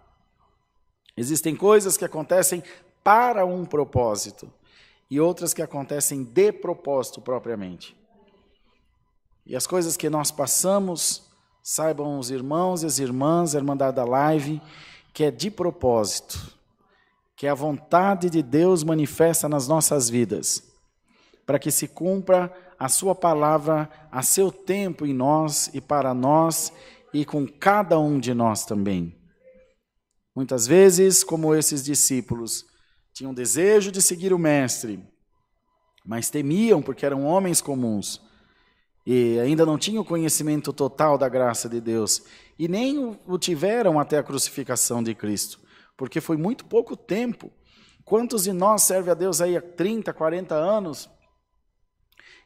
Existem coisas que acontecem para um propósito e outras que acontecem de propósito propriamente. E as coisas que nós passamos, saibam os irmãos e as irmãs, a Irmandade da Live, que é de propósito, que é a vontade de Deus manifesta nas nossas vidas, para que se cumpra a sua palavra a seu tempo em nós e para nós e com cada um de nós também. Muitas vezes, como esses discípulos, tinham desejo de seguir o Mestre, mas temiam porque eram homens comuns e ainda não tinham conhecimento total da graça de Deus e nem o tiveram até a crucificação de Cristo, porque foi muito pouco tempo. Quantos de nós servem a Deus aí há 30, 40 anos?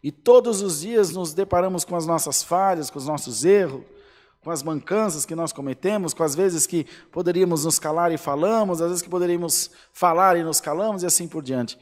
E todos os dias nos deparamos com as nossas falhas, com os nossos erros, com as mancanças que nós cometemos, com as vezes que poderíamos nos calar e falamos, às vezes que poderíamos falar e nos calamos e assim por diante.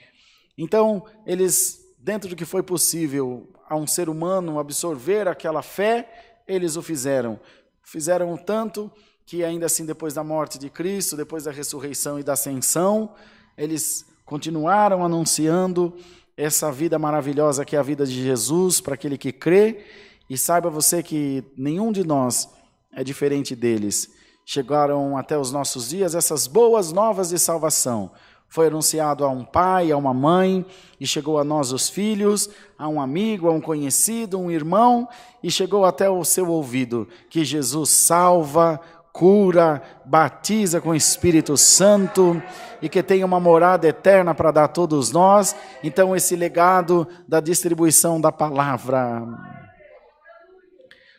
Então, eles, dentro do que foi possível a um ser humano absorver aquela fé, eles o fizeram. Fizeram tanto que ainda assim, depois da morte de Cristo, depois da ressurreição e da ascensão, eles continuaram anunciando essa vida maravilhosa que é a vida de Jesus para aquele que crê, e saiba você que nenhum de nós é diferente deles. Chegaram até os nossos dias essas boas novas de salvação, Foi anunciado a um pai, a uma mãe, e chegou a nós os filhos, a um amigo, a um conhecido, um irmão, e chegou até o seu ouvido, que Jesus salva, cura, batiza com o Espírito Santo, e que tem uma morada eterna para dar a todos nós. Então esse legado da distribuição da palavra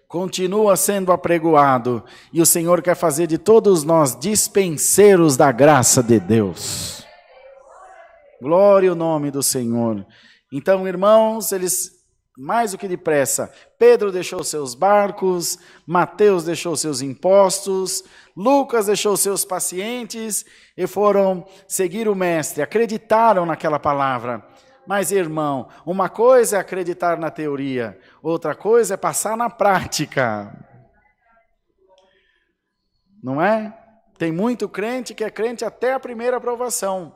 continua sendo apregoado, e o Senhor quer fazer de todos nós dispenseiros da graça de Deus. Glória ao nome do Senhor. Então, irmãos, eles mais do que depressa, Pedro deixou seus barcos, Mateus deixou seus impostos, Lucas deixou seus pacientes e foram seguir o mestre, acreditaram naquela palavra. Mas, irmão, uma coisa é acreditar na teoria, outra coisa é passar na prática. Não é? Tem muito crente que é crente até a primeira aprovação.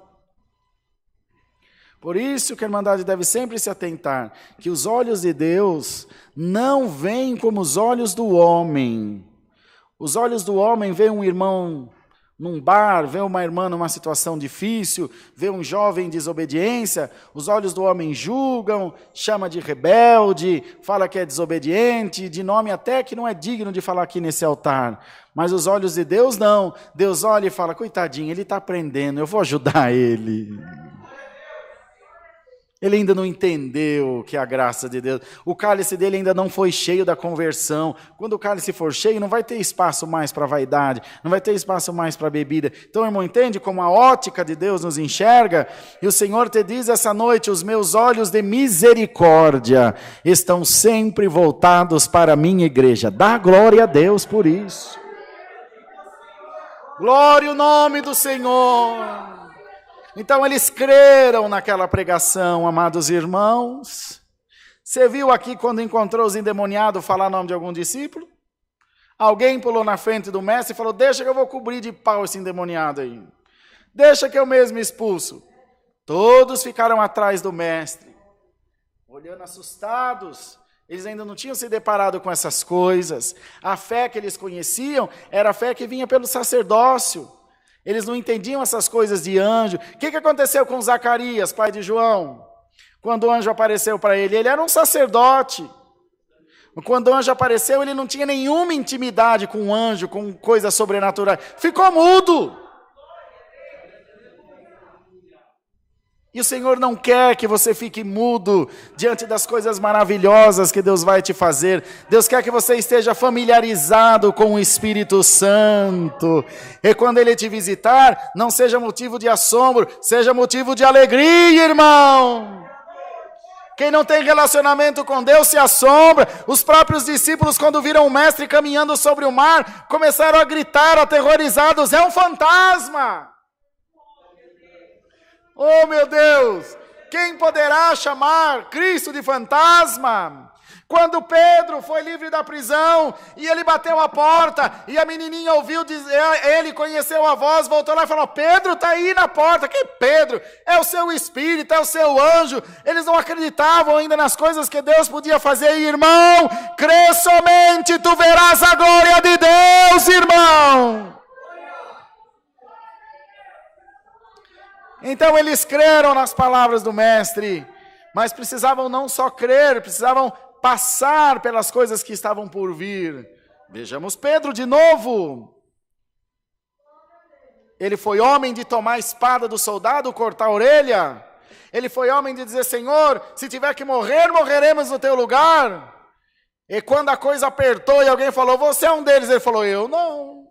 Por isso que a Irmandade deve sempre se atentar, que os olhos de Deus não veem como os olhos do homem. Os olhos do homem veem um irmão num bar, vê uma irmã numa situação difícil, vê um jovem em desobediência, os olhos do homem julgam, chama de rebelde, fala que é desobediente, de nome até que não é digno de falar aqui nesse altar. Mas os olhos de Deus não. Deus olha e fala, coitadinho, ele está aprendendo, eu vou ajudar ele. Ele ainda não entendeu o que é a graça de Deus. O cálice dele ainda não foi cheio da conversão. Quando o cálice for cheio, não vai ter espaço mais para vaidade, não vai ter espaço mais para bebida. Então, irmão, entende como a ótica de Deus nos enxerga? E o Senhor te diz essa noite, os meus olhos de misericórdia estão sempre voltados para a minha igreja. Dá glória a Deus por isso. Glória ao nome do Senhor. Então eles creram naquela pregação, amados irmãos. Você viu aqui quando encontrou os endemoniados falar o nome de algum discípulo? Alguém pulou na frente do mestre e falou, deixa que eu vou cobrir de pau esse endemoniado aí. Deixa que eu mesmo expulso. Todos ficaram atrás do mestre, olhando assustados. Eles ainda não tinham se deparado com essas coisas. A fé que eles conheciam era a fé que vinha pelo sacerdócio. Eles não entendiam essas coisas de anjo. O que aconteceu com Zacarias, pai de João? Quando o anjo apareceu para ele, ele era um sacerdote. Quando o anjo apareceu, ele não tinha nenhuma intimidade com o anjo, com coisas sobrenaturais. Ficou mudo. E o Senhor não quer que você fique mudo diante das coisas maravilhosas que Deus vai te fazer. Deus quer que você esteja familiarizado com o Espírito Santo. E quando Ele te visitar, não seja motivo de assombro, seja motivo de alegria, irmão. Quem não tem relacionamento com Deus se assombra. Os próprios discípulos, quando viram o mestre caminhando sobre o mar, começaram a gritar aterrorizados, é um fantasma. Oh, meu Deus, quem poderá chamar Cristo de fantasma? Quando Pedro foi livre da prisão e ele bateu a porta e a menininha ouviu dizer, ele conheceu a voz, voltou lá e falou, Pedro está aí na porta. Que Pedro? É o seu espírito, é o seu anjo. Eles não acreditavam ainda nas coisas que Deus podia fazer. Irmão, crê somente, tu verás a glória de Deus, irmão. Então eles creram nas palavras do mestre, mas precisavam não só crer, precisavam passar pelas coisas que estavam por vir. Vejamos Pedro de novo. Ele foi homem de tomar a espada do soldado, cortar a orelha. Ele foi homem de dizer, Senhor, se tiver que morrer, morreremos no teu lugar. E quando a coisa apertou e alguém falou, você é um deles, ele falou, eu não.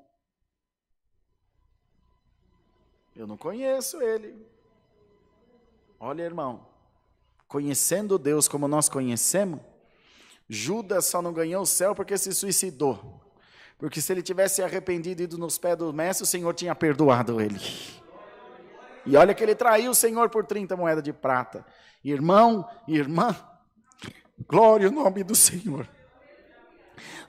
Eu não conheço ele. Olha, irmão, conhecendo Deus como nós conhecemos, Judas só não ganhou o céu porque se suicidou. Porque se ele tivesse arrependido e ido nos pés do mestre, o Senhor tinha perdoado ele. E olha que ele traiu o Senhor por 30 moedas de prata. Irmão, irmã, glória ao nome do Senhor.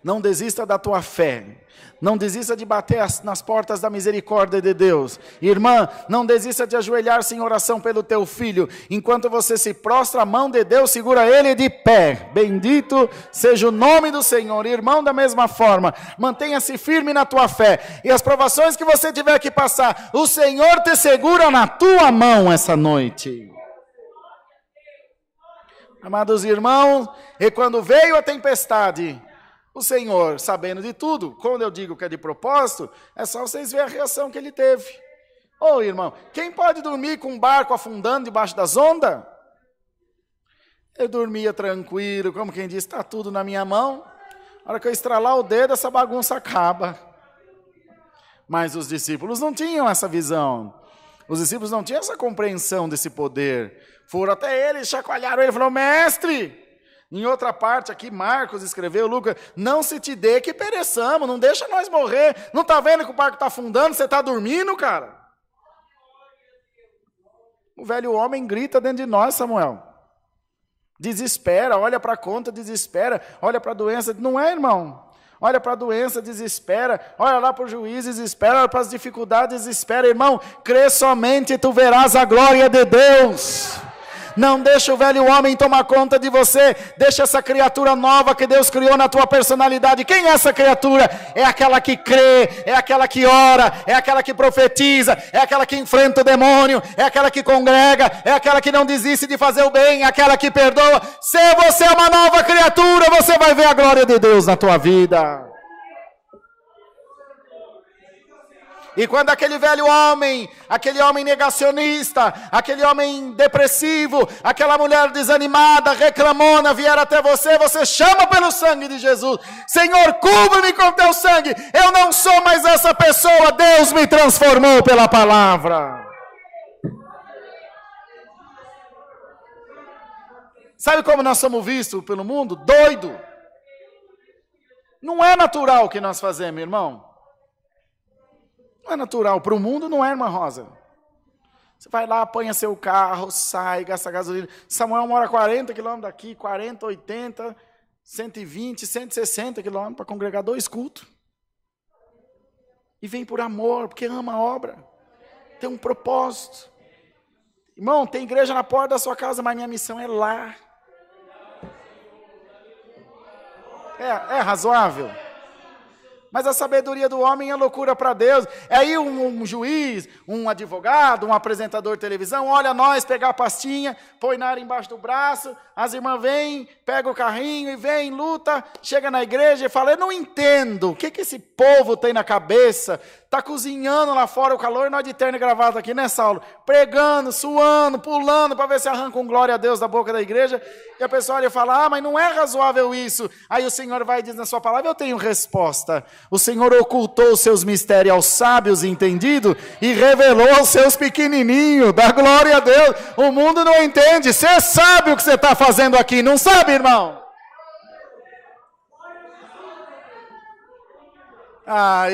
Não desista da tua fé. Não desista de bater nas portas da misericórdia de Deus. Irmã, não desista de ajoelhar-se em oração pelo teu filho. Enquanto você se prostra, a mão de Deus segura ele de pé. Bendito seja o nome do Senhor. Irmão, da mesma forma, mantenha-se firme na tua fé. E as provações que você tiver que passar, o Senhor te segura na tua mão essa noite. Amados irmãos, e quando veio a tempestade, o Senhor, sabendo de tudo, quando eu digo que é de propósito, é só vocês verem a reação que ele teve. Ô irmão, quem pode dormir com um barco afundando debaixo das ondas? Eu dormia tranquilo, como quem diz, está tudo na minha mão. Na hora que eu estralar o dedo, essa bagunça acaba. Mas os discípulos não tinham essa visão. Os discípulos não tinham essa compreensão desse poder. Foram até ele, chacoalharam ele e falaram, mestre... Em outra parte aqui, Marcos escreveu, Lucas, não se te dê que pereçamos, não deixa nós morrer. Não está vendo que o barco está afundando, você está dormindo, cara? O velho homem grita dentro de nós, Samuel. Desespera, olha para a conta, desespera, olha para a doença. Não é, irmão? Olha para a doença, desespera. Olha lá para o juiz, desespera. Olha para as dificuldades, desespera. Irmão, crê somente e tu verás a glória de Deus. Não deixa o velho homem tomar conta de você. Deixa essa criatura nova que Deus criou na tua personalidade. Quem é essa criatura? É aquela que crê, é aquela que ora, é aquela que profetiza, é aquela que enfrenta o demônio, é aquela que congrega, é aquela que não desiste de fazer o bem, é aquela que perdoa. Se você é uma nova criatura, você vai ver a glória de Deus na tua vida. E quando aquele velho homem, aquele homem negacionista, aquele homem depressivo, aquela mulher desanimada, reclamona, vier até você, você chama pelo sangue de Jesus. Senhor, cubra-me com teu sangue. Eu não sou mais essa pessoa, Deus me transformou pela palavra. Sabe como nós somos vistos pelo mundo? Doido. Não é natural o que nós fazemos, irmão. Não é natural, para o mundo não é, irmã Rosa. Você vai lá, apanha seu carro, sai, gasta gasolina. Samuel mora 40 quilômetros daqui, 40, 80, 120, 160 quilômetros para congregar 2 cultos. E vem por amor, porque ama a obra. Tem um propósito. Irmão, tem igreja na porta da sua casa, mas minha missão é lá. É razoável? Mas a sabedoria do homem é loucura para Deus. É aí um juiz, um advogado, um apresentador de televisão, olha nós, pegar a pastinha, põe na área embaixo do braço, as irmãs vêm, pegam o carrinho e vem, luta, chega na igreja e fala, eu não entendo, o que esse povo tem na cabeça? Está cozinhando lá fora o calor, nós de terno e gravata aqui, né, Saulo? Pregando, suando, pulando, para ver se arranca um glória a Deus da boca da igreja. E a pessoa olha e fala, mas não é razoável isso. Aí o Senhor vai e diz na sua palavra, eu tenho resposta. O Senhor ocultou os seus mistérios aos sábios entendidos e revelou aos seus pequenininhos. Dá glória a Deus. O mundo não entende. Você sabe o que você está fazendo aqui, não sabe, irmão?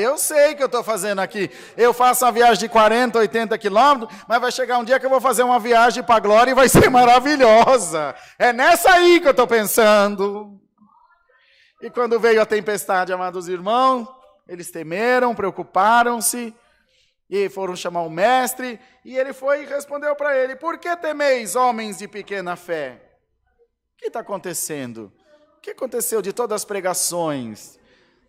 Eu sei o que eu estou fazendo aqui. Eu faço uma viagem de 40, 80 quilômetros, mas vai chegar um dia que eu vou fazer uma viagem para a glória e vai ser maravilhosa. É nessa aí que eu estou pensando. E quando veio a tempestade, amados irmãos, eles temeram, preocuparam-se, e foram chamar o mestre, e ele foi e respondeu para ele, por que temeis, homens de pequena fé? O que está acontecendo? O que aconteceu de todas as pregações,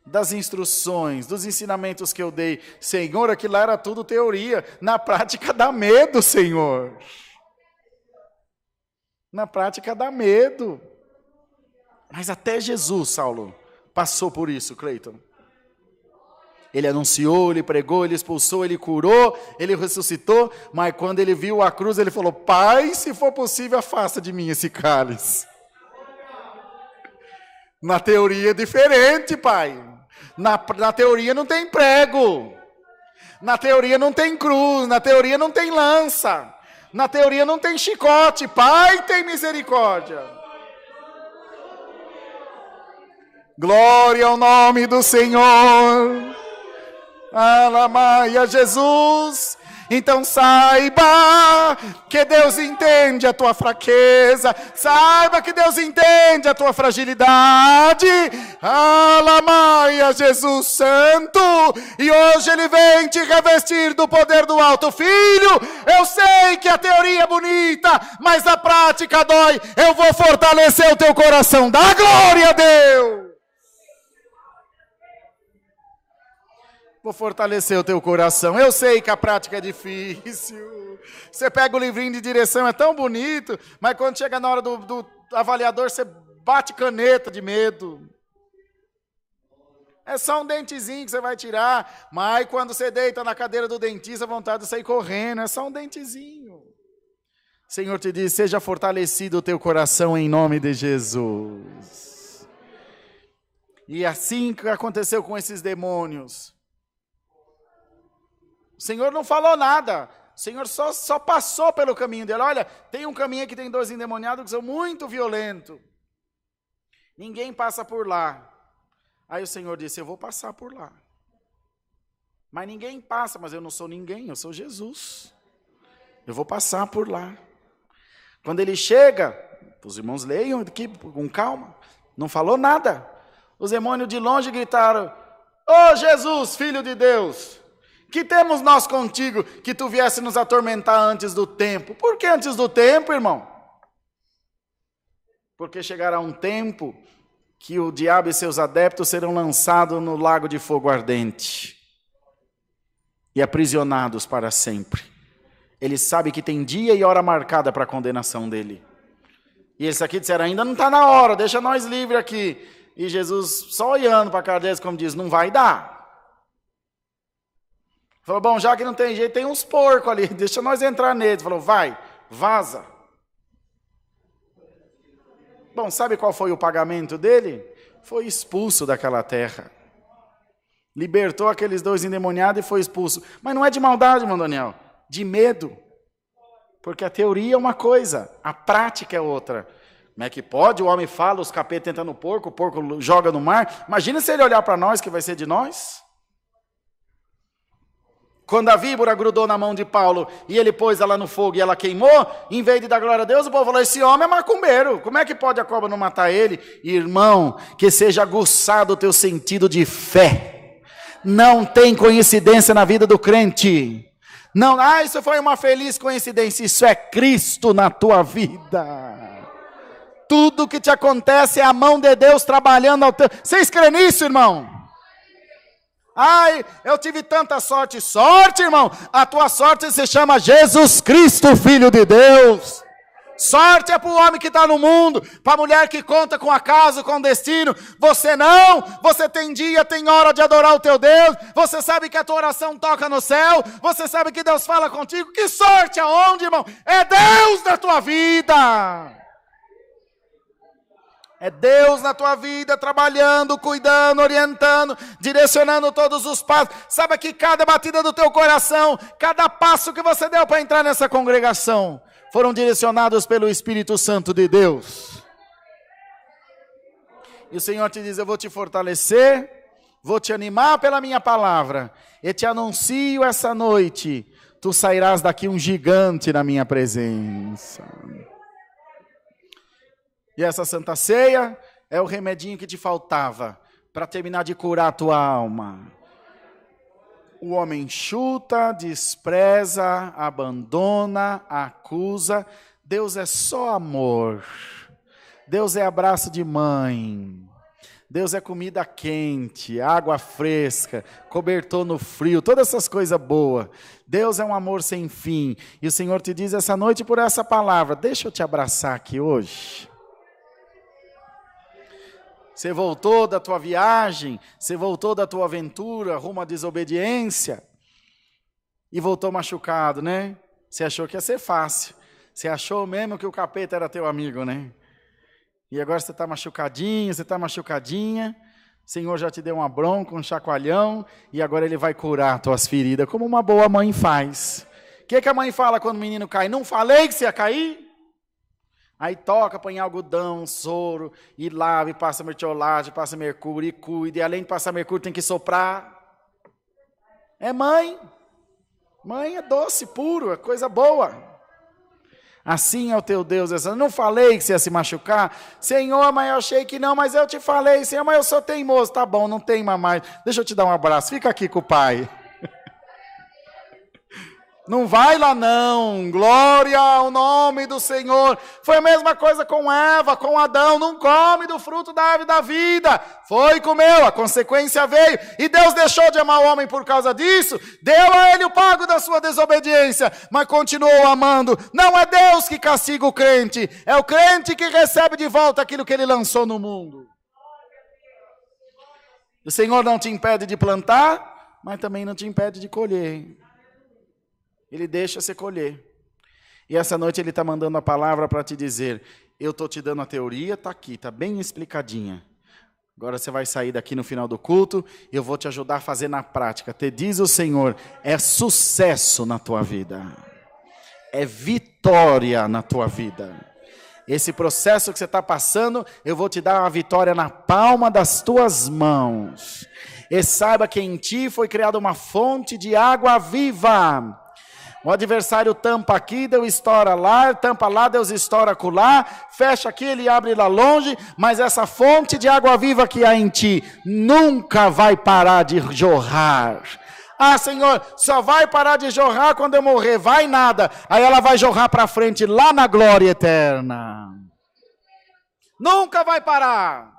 das instruções, dos ensinamentos que eu dei? Senhor, aquilo lá era tudo teoria, na prática dá medo, Senhor. Na prática dá medo. Mas até Jesus, Saulo, passou por isso, Cleiton. Ele anunciou, ele pregou, ele expulsou, ele curou, ele ressuscitou, mas quando ele viu a cruz, ele falou, Pai, se for possível, afasta de mim esse cálice. Na teoria é diferente, Pai. Na teoria não tem prego. Na teoria não tem cruz, na teoria não tem lança. Na teoria não tem chicote. Pai, tem misericórdia. Glória ao nome do Senhor. Alamaia Jesus. Então saiba que Deus entende a tua fraqueza, saiba que Deus entende a tua fragilidade. Alamaia, Jesus Santo, e hoje Ele vem te revestir do poder do alto. Filho, eu sei que a teoria é bonita, mas a prática dói. Eu vou fortalecer o teu coração. Dá glória a Deus. Vou fortalecer o teu coração. Eu sei que a prática é difícil. Você pega o livrinho de direção, é tão bonito, mas quando chega na hora do avaliador, você bate caneta de medo. É só um dentezinho que você vai tirar, mas quando você deita na cadeira do dentista, a vontade de sair correndo, é só um dentezinho. O Senhor te diz, seja fortalecido o teu coração em nome de Jesus. E assim que aconteceu com esses demônios. O Senhor não falou nada, o Senhor só passou pelo caminho dele. Olha, tem um caminho que tem 2 endemoniados que são muito violentos. Ninguém passa por lá. Aí o Senhor disse, eu vou passar por lá. Mas ninguém passa, mas eu não sou ninguém, eu sou Jesus. Eu vou passar por lá. Quando ele chega, os irmãos leiam aqui com calma, não falou nada. Os demônios de longe gritaram, ô Jesus, Filho de Deus, que temos nós contigo, que tu viesse nos atormentar antes do tempo. Por que antes do tempo, irmão? Porque chegará um tempo que o diabo e seus adeptos serão lançados no lago de fogo ardente e aprisionados para sempre. Ele sabe que tem dia e hora marcada para a condenação dele. E eles aqui disseram, ainda não está na hora, deixa nós livres aqui. E Jesus só olhando para a cara deles como diz, não vai dar. Falou, bom, já que não tem jeito, tem uns porcos ali, deixa nós entrar neles. Falou, vai, vaza. Bom, sabe qual foi o pagamento dele? Foi expulso daquela terra. Libertou aqueles 2 endemoniados e foi expulso. Mas não é de maldade, irmão Daniel, de medo. Porque a teoria é uma coisa, a prática é outra. Como é que pode? O homem fala, os capetas entram no porco, o porco joga no mar. Imagina se ele olhar para nós, que vai ser de nós. Quando a víbora grudou na mão de Paulo e ele pôs ela no fogo e ela queimou, em vez de dar glória a Deus, o povo falou, esse homem é macumbeiro, como é que pode a cobra não matar ele? Irmão, que seja aguçado o teu sentido de fé. Não tem coincidência na vida do crente. Não, isso foi uma feliz coincidência, isso é Cristo na tua vida. Tudo que te acontece é a mão de Deus trabalhando ao teu... Vocês creem nisso, irmão? Ai, eu tive tanta sorte. Sorte, irmão, a tua sorte se chama Jesus Cristo, Filho de Deus. Sorte é para o homem que está no mundo, para a mulher que conta com acaso, com destino. Você não, você tem dia, tem hora de adorar o teu Deus. Você sabe que a tua oração toca no céu. Você sabe que Deus fala contigo. Que sorte aonde, irmão? É Deus na tua vida. É Deus na tua vida, trabalhando, cuidando, orientando, direcionando todos os passos. Sabe que cada batida do teu coração, cada passo que você deu para entrar nessa congregação, foram direcionados pelo Espírito Santo de Deus. E o Senhor te diz, eu vou te fortalecer, vou te animar pela minha palavra, e te anuncio essa noite, tu sairás daqui um gigante na minha presença. E essa Santa Ceia é o remedinho que te faltava para terminar de curar a tua alma. O homem chuta, despreza, abandona, acusa. Deus é só amor. Deus é abraço de mãe. Deus é comida quente, água fresca, cobertor no frio, todas essas coisas boas. Deus é um amor sem fim. E o Senhor te diz essa noite por essa palavra, deixa eu te abraçar aqui hoje. Você voltou da tua viagem, você voltou da tua aventura rumo à desobediência e voltou machucado, né? Você achou que ia ser fácil. Você achou mesmo que o capeta era teu amigo, né? E agora você está machucadinho, você está machucadinha. O Senhor já te deu uma bronca, um chacoalhão e agora Ele vai curar as tuas feridas, como uma boa mãe faz. O que a mãe fala quando o menino cai? Não falei que você ia cair? Aí toca, põe algodão, soro, e lava, e passa mertiolate, passa mercúrio, e cuida. E além de passar mercúrio, tem que soprar. É mãe. Mãe é doce, puro, é coisa boa. Assim é o teu Deus. Eu não falei que você ia se machucar? Senhor, mas eu achei que não, mas eu te falei. Senhor, mas eu sou teimoso. Tá bom, não teima mais. Deixa eu te dar um abraço. Fica aqui com o pai. Não vai lá não, glória ao nome do Senhor. Foi a mesma coisa com Eva, com Adão, não come do fruto da árvore da vida. Foi e comeu, a consequência veio. E Deus deixou de amar o homem por causa disso, deu a ele o pago da sua desobediência, mas continuou amando. Não é Deus que castiga o crente, é o crente que recebe de volta aquilo que ele lançou no mundo. O Senhor não te impede de plantar, mas também não te impede de colher. Ele deixa você colher. E essa noite ele está mandando a palavra para te dizer, eu estou te dando a teoria, está aqui, está bem explicadinha. Agora você vai sair daqui no final do culto, eu vou te ajudar a fazer na prática. Te diz o Senhor, é sucesso na tua vida. É vitória na tua vida. Esse processo que você está passando, eu vou te dar uma vitória na palma das tuas mãos. E saiba que em ti foi criada uma fonte de água viva. O adversário tampa aqui, Deus estoura lá, tampa lá, Deus estoura acolá, fecha aqui, ele abre lá longe, mas essa fonte de água viva que há em ti nunca vai parar de jorrar. Ah, Senhor, só vai parar de jorrar quando eu morrer, vai nada. Aí ela vai jorrar para frente, lá na glória eterna. Nunca vai parar.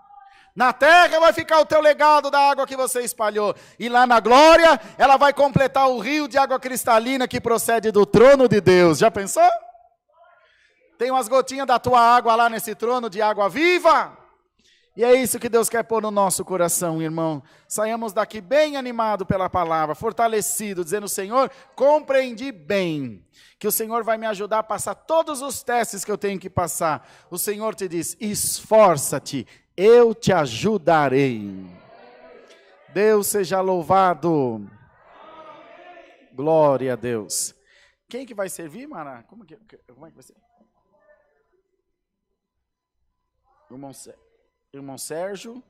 Na terra vai ficar o teu legado da água que você espalhou. E lá na glória, ela vai completar o rio de água cristalina que procede do trono de Deus. Já pensou? Tem umas gotinhas da tua água lá nesse trono de água viva. E é isso que Deus quer pôr no nosso coração, irmão. Saiamos daqui bem animado pela palavra, fortalecido, dizendo, Senhor, compreendi bem que o Senhor vai me ajudar a passar todos os testes que eu tenho que passar. O Senhor te diz, esforça-te, eu te ajudarei. Deus seja louvado. Glória a Deus. Quem que vai servir, Mara? Como é que vai ser? Irmão Sérgio.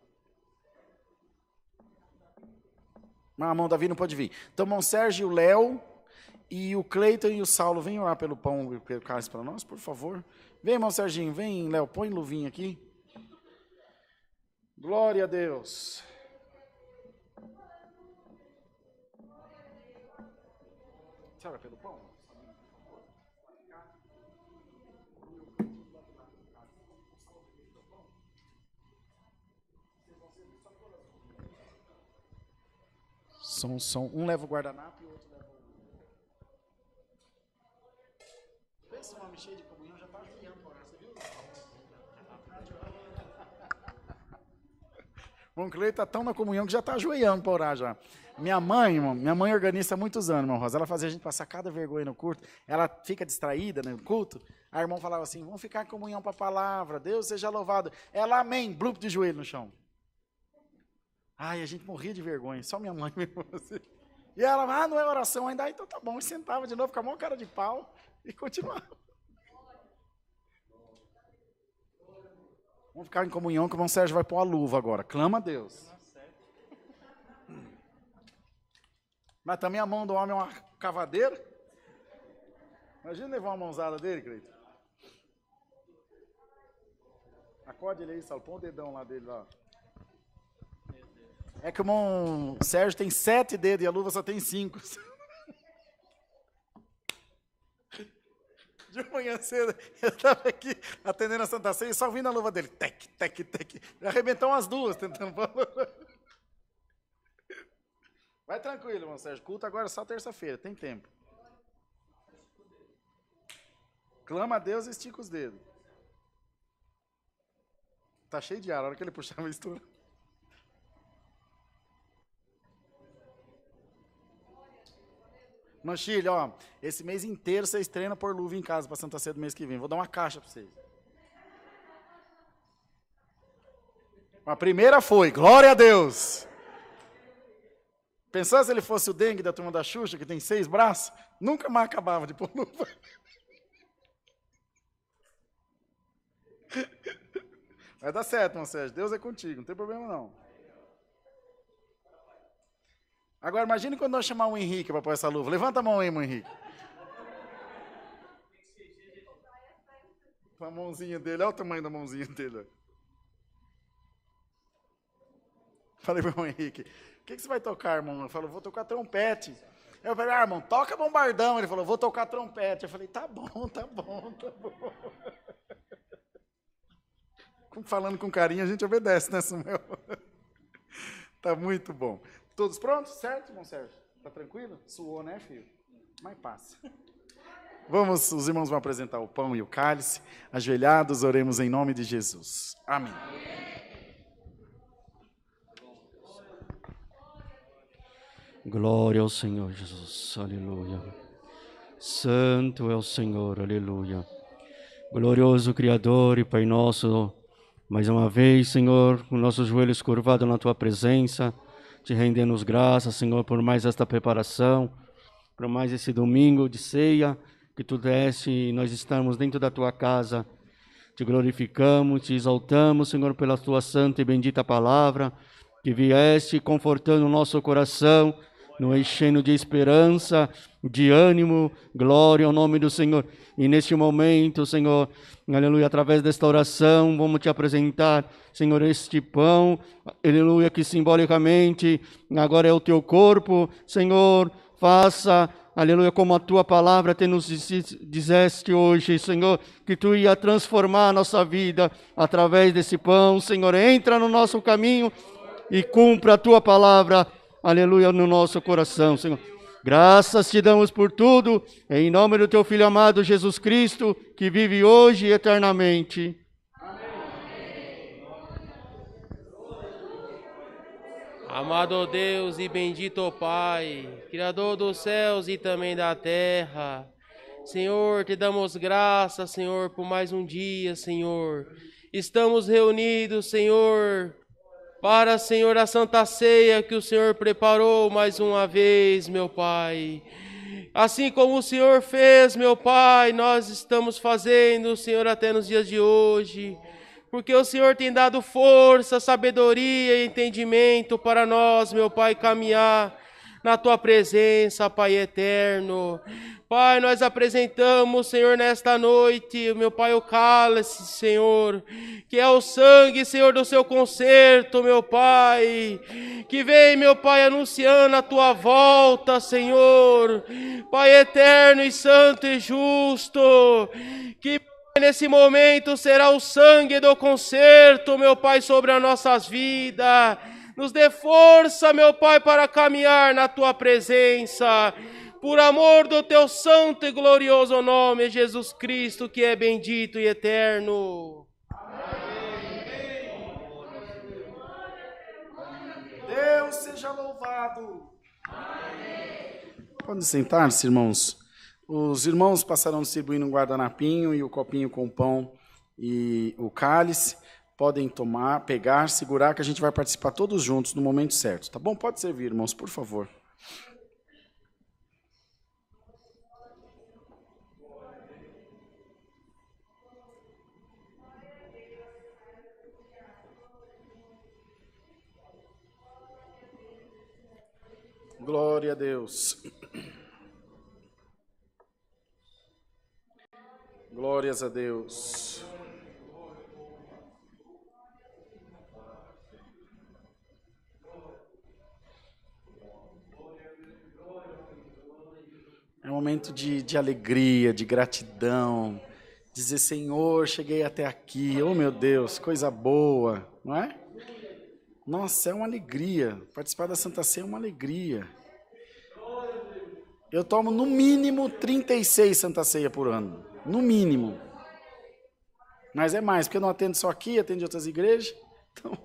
Ah, irmão Davi não pode vir. Então, irmão Sérgio, o Léo e o Cleiton e o Saulo, venham lá pelo pão e pelo cálice para nós, por favor. Vem, irmão Serginho, vem, Léo, põe luvinha aqui. Glória a Deus. Senhora, pelo pão? Um leva o guardanapo e o outro leva o... Pensa um homem cheio de comunhão, já está ajoelhando por você viu? O irmão Cleiton está tão na comunhão que já está ajoelhando para orar já. Minha mãe organiza há muitos anos, irmão Rosa. Ela fazia a gente passar cada vergonha no culto. Ela fica distraída no culto. A irmã falava assim, vamos ficar em comunhão para a palavra. Deus seja louvado. Ela, amém. Blup de joelho no chão. Ai, a gente morria de vergonha. Só minha mãe mesmo. Assim. E ela, não é oração ainda. Então tá bom. E sentava de novo com a mão cara de pau e continuava. Vamos ficar em comunhão que o irmão Sérgio vai pôr a luva agora. Clama a Deus. Mas também a mão do homem é uma cavadeira. Imagina levar uma mãozada dele, Cleiton. Acorde ele aí, Saulo. Põe o dedão lá dele. Lá. É que o irmão Sérgio tem 7 dedos e a luva só tem 5. De manhã cedo, eu estava aqui atendendo a Santa Ceia e só vindo a luva dele. Tec, tec, tec. Já arrebentou umas duas tentando... Vai tranquilo, irmão Sérgio. Culto agora é só terça-feira, tem tempo. Clama a Deus e estica os dedos. Tá cheio de ar, a hora que ele puxar a mistura. Manchilha, ó, esse mês inteiro vocês treinam por luva em casa para Santa Ceia do mês que vem. Vou dar uma caixa para vocês. A primeira foi, glória a Deus. Pensou se ele fosse o dengue da turma da Xuxa, que tem 6 braços? Nunca mais acabava de pôr luva. Vai dar certo, irmão Sérgio. Deus é contigo, não tem problema não. Agora imagine quando nós chamar o Henrique para pôr essa luva. Levanta a mão aí, irmão Henrique. Com a mãozinha dele, olha o tamanho da mãozinha dele. Falei para o irmão Henrique, o que você vai tocar, irmão? Ele falou, vou tocar trompete. Eu falei, irmão, toca bombardão. Ele falou, vou tocar trompete. Eu falei, tá bom. Falando com carinho, a gente obedece, né, Samuel? Tá muito bom. Todos prontos? Certo, irmão Sérgio? Tá tranquilo? Suou, né, filho? Mas passa. Vamos, os irmãos vão apresentar o pão e o cálice. Ajoelhados, oremos em nome de Jesus. Amém. Glória ao Senhor Jesus, aleluia. Santo é o Senhor, aleluia. Glorioso Criador e Pai nosso, mais uma vez, Senhor, com nossos joelhos curvados na Tua presença, te rendemos graças, Senhor, por mais esta preparação, por mais esse domingo de ceia que Tu deste e nós estamos dentro da Tua casa. Te glorificamos, te exaltamos, Senhor, pela Tua santa e bendita palavra, que vieste confortando o nosso coração, nos enchendo de esperança, de ânimo, glória ao nome do Senhor. E neste momento, Senhor, aleluia, através desta oração, vamos te apresentar, Senhor, este pão, aleluia, que simbolicamente agora é o teu corpo. Senhor, faça, aleluia, como a tua palavra te nos disseste hoje, Senhor, que tu ia transformar a nossa vida através desse pão. Senhor, entra no nosso caminho e cumpra a tua palavra, aleluia, no nosso coração, Senhor. Graças te damos por tudo, em nome do teu Filho amado Jesus Cristo, que vive hoje e eternamente. Amém. Amado Deus e bendito Pai, Criador dos céus e também da terra, Senhor, te damos graças, Senhor, por mais um dia, Senhor. Estamos reunidos, Senhor, para, Senhor, a Santa Ceia que o Senhor preparou mais uma vez, meu Pai. Assim como o Senhor fez, meu Pai, nós estamos fazendo, Senhor, até nos dias de hoje, porque o Senhor tem dado força, sabedoria e entendimento para nós, meu Pai, caminhar na Tua presença, Pai eterno. Pai, nós apresentamos, Senhor, nesta noite, meu Pai, o cálice, Senhor, que é o sangue, Senhor, do seu concerto, meu Pai, que vem, meu Pai, anunciando a Tua volta, Senhor, Pai eterno e santo e justo, que nesse momento será o sangue do concerto, meu Pai, sobre as nossas vidas. Nos dê força, meu Pai, para caminhar na Tua presença, por amor do Teu santo e glorioso nome, Jesus Cristo, que é bendito e eterno. Amém. Deus seja louvado. Amém. Podem sentar-se, irmãos. Os irmãos passarão distribuindo um guardanapinho e o copinho com o pão e o cálice. Podem tomar, pegar, segurar, que a gente vai participar todos juntos no momento certo, tá bom? Pode servir, irmãos, por favor. Glória a Deus. Glórias a Deus. É um momento de alegria, de gratidão. Dizer, Senhor, cheguei até aqui. Oh, meu Deus, coisa boa, não é? Nossa, é uma alegria. Participar da Santa Ceia é uma alegria. Eu tomo no mínimo 36 Santa Ceia por ano. No mínimo. Mas é mais, porque eu não atendo só aqui, atendo em outras igrejas. Então,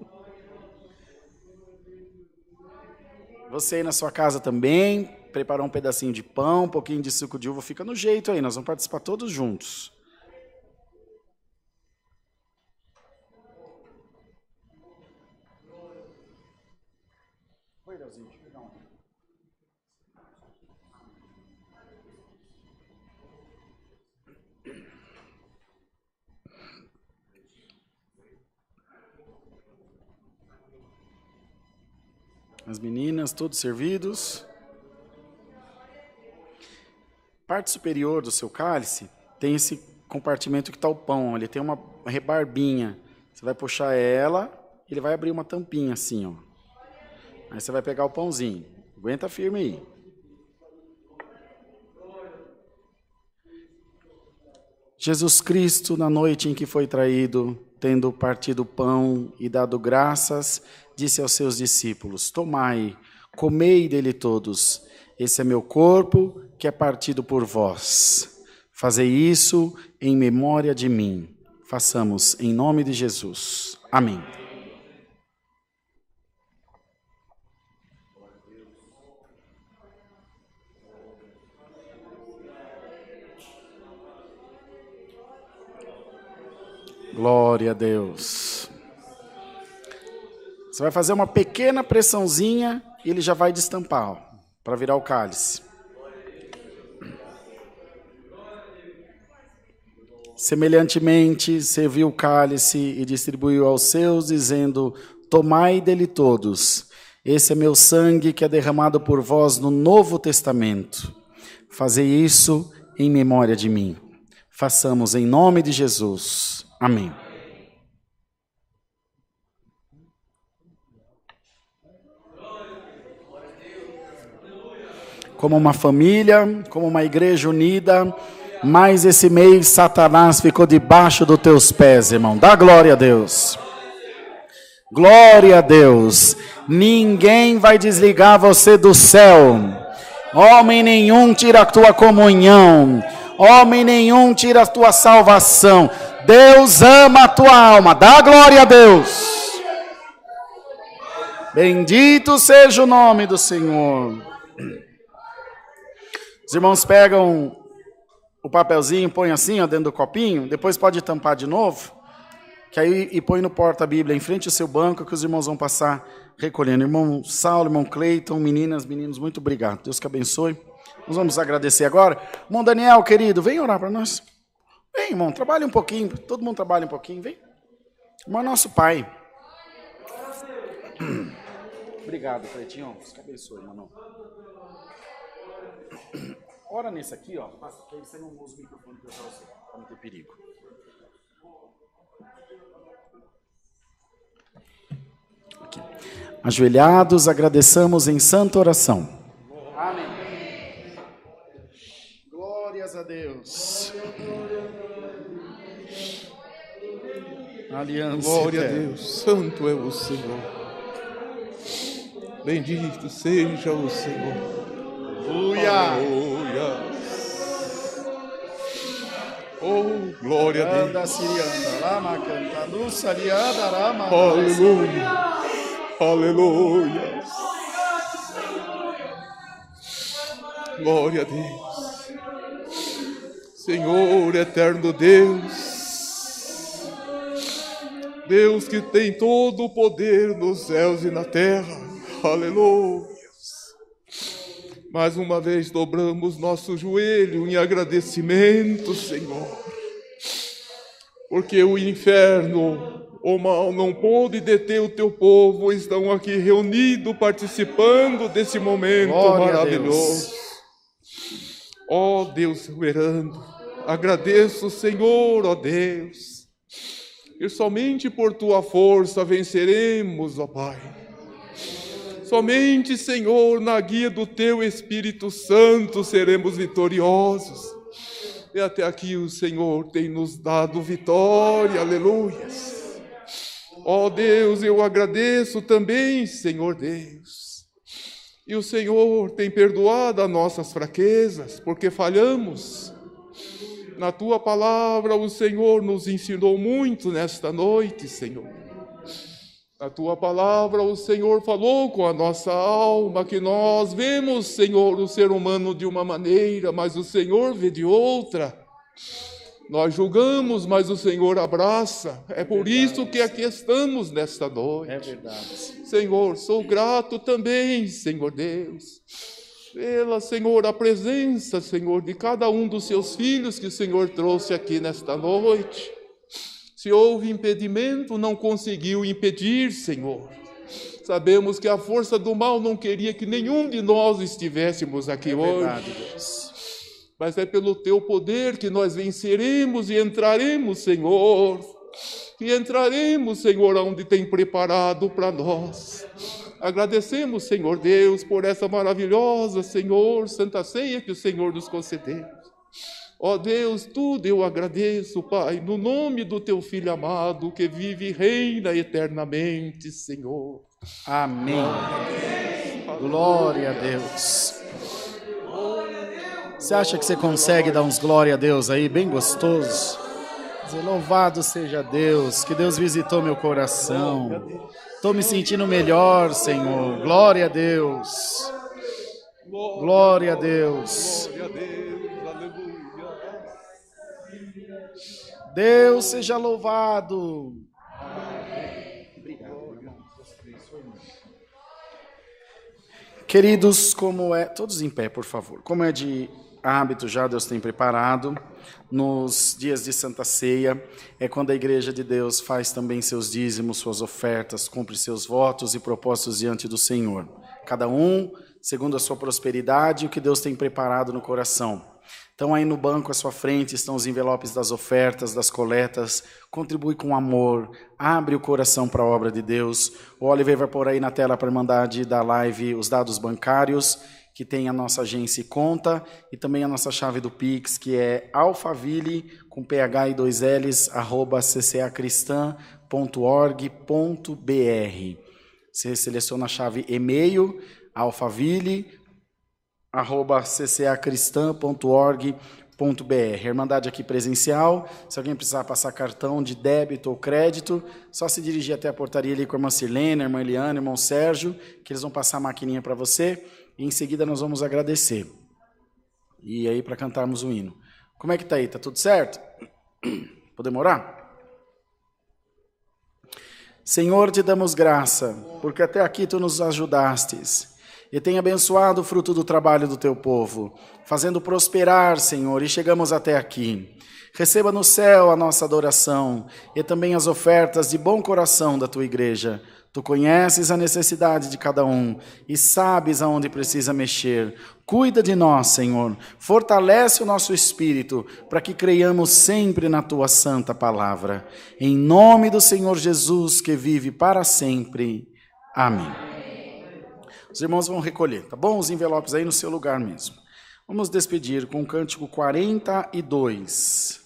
você aí na sua casa também, preparar um pedacinho de pão, um pouquinho de suco de uva, fica no jeito aí, nós vamos participar todos juntos. Oi, Leozinho, deixa eu pegar um. As meninas, todos servidos. Parte superior do seu cálice tem esse compartimento que está o pão. Ele tem uma rebarbinha. Você vai puxar ela, ele vai abrir uma tampinha assim, ó. Aí você vai pegar o pãozinho. Aguenta firme aí. Jesus Cristo, na noite em que foi traído, tendo partido o pão e dado graças, disse aos seus discípulos: tomai, comei dele todos. Esse é meu corpo, que é partido por vós. Fazei isso em memória de mim. Façamos em nome de Jesus. Amém. Glória a Deus. Você vai fazer uma pequena pressãozinha e ele já vai destampar, para virar o cálice. Semelhantemente, serviu o cálice e distribuiu aos seus, dizendo: tomai dele todos. Esse é meu sangue que é derramado por vós no Novo Testamento. Fazei isso em memória de mim. Façamos em nome de Jesus. Amém. Como uma família, como uma igreja unida, mas esse mês Satanás ficou debaixo dos teus pés, irmão. Dá glória a Deus. Glória a Deus. Ninguém vai desligar você do céu. Homem nenhum tira a tua comunhão. Homem nenhum tira a tua salvação. Deus ama a tua alma. Dá glória a Deus. Bendito seja o nome do Senhor. Os irmãos pegam o papelzinho, põe assim, ó, dentro do copinho, depois pode tampar de novo, que aí e põe no porta-bíblia, em frente ao seu banco, que os irmãos vão passar recolhendo. Irmão Saulo, irmão Cleiton, meninas, meninos, muito obrigado. Deus que abençoe. Nós vamos agradecer agora. Irmão Daniel, querido, vem orar para nós. Vem, irmão, trabalhe um pouquinho, todo mundo trabalha um pouquinho, vem. Irmão nosso Pai. Obrigado, Cleitinho. Deus que abençoe, irmão. Ora nesse aqui, ó, que aí você não usa o microfone para você, para não ter perigo. Aqui. Ajoelhados, agradeçamos em santa oração. Amém. Glórias a Deus. Aliança. Glória a Deus, santo é o Senhor. Bendito seja o Senhor. Aleluia. Oh, glória a Deus. Aleluia. Aleluia. Glória a Deus. Senhor eterno Deus. Deus que tem todo o poder nos céus e na terra. Aleluia. Mais uma vez dobramos nosso joelho em agradecimento, Senhor, porque o inferno, o mal não pôde deter o teu povo, estão aqui reunidos, participando desse momento maravilhoso. Ó Deus soberano, agradeço, Senhor, ó Deus, e somente por tua força venceremos, ó Pai. Somente, Senhor, na guia do Teu Espírito Santo seremos vitoriosos. E até aqui o Senhor tem nos dado vitória, aleluias. Ó Deus, eu agradeço também, Senhor Deus. E o Senhor tem perdoado as nossas fraquezas, porque falhamos. Na Tua palavra o Senhor nos ensinou muito nesta noite, Senhor. Na Tua palavra, o Senhor falou com a nossa alma, que nós vemos, Senhor, o ser humano de uma maneira, mas o Senhor vê de outra. Nós julgamos, mas o Senhor abraça. É por isso que aqui estamos nesta noite. É verdade. Senhor, sou grato também, Senhor Deus, pela, Senhor, a presença, Senhor, de cada um dos Seus filhos que o Senhor trouxe aqui nesta noite. Se houve impedimento, não conseguiu impedir, Senhor. Sabemos que a força do mal não queria que nenhum de nós estivéssemos aqui hoje. Verdade, Deus. Mas é pelo teu poder que nós venceremos e entraremos, Senhor. E entraremos, Senhor, onde tem preparado para nós. Agradecemos, Senhor Deus, por essa maravilhosa, Senhor, Santa Ceia que o Senhor nos concedeu. Ó Deus, tudo eu agradeço, Pai, no nome do teu Filho amado, que vive e reina eternamente, Senhor. Amém. Glória a Deus. Você acha que você consegue dar uns glória a Deus aí, bem gostoso? Dizer, louvado seja Deus, que Deus visitou meu coração. Estou me sentindo melhor, Senhor. Glória a Deus. Glória a Deus. Glória a Deus, aleluia. Deus seja louvado. Queridos, todos em pé, por favor. Como é de hábito já, Deus tem preparado, nos dias de Santa Ceia, é quando a Igreja de Deus faz também seus dízimos, suas ofertas, cumpre seus votos e propósitos diante do Senhor. Cada um, segundo a sua prosperidade e o que Deus tem preparado no coração. Então aí no banco à sua frente estão os envelopes das ofertas, das coletas. Contribui com amor, abre o coração para a obra de Deus. O Oliver vai pôr aí na tela para a Irmandade da live os dados bancários, que tem a nossa agência e conta, e também a nossa chave do Pix, que é alfaville, com PH e 2 Ls, @ccacristã.org.br. Você seleciona a chave e-mail, alfaville@ccacristã.org.br. Irmandade aqui presencial. Se alguém precisar passar cartão de débito ou crédito, só se dirigir até a portaria ali com a irmã Sirlene, a irmã Eliana, o irmão Sérgio, que eles vão passar a maquininha para você. E em seguida nós vamos agradecer. E aí para cantarmos o hino. Como é que tá aí? Tá tudo certo? Podemos orar? Senhor, te damos graça, porque até aqui tu nos ajudastes. E tem abençoado o fruto do trabalho do teu povo, fazendo prosperar, Senhor, e chegamos até aqui. Receba no céu a nossa adoração e também as ofertas de bom coração da tua igreja. Tu conheces a necessidade de cada um e sabes aonde precisa mexer. Cuida de nós, Senhor. Fortalece o nosso espírito para que creiamos sempre na tua santa palavra. Em nome do Senhor Jesus, que vive para sempre. Amém. Os irmãos vão recolher, tá bom? Os envelopes aí no seu lugar mesmo. Vamos despedir com o cântico 42.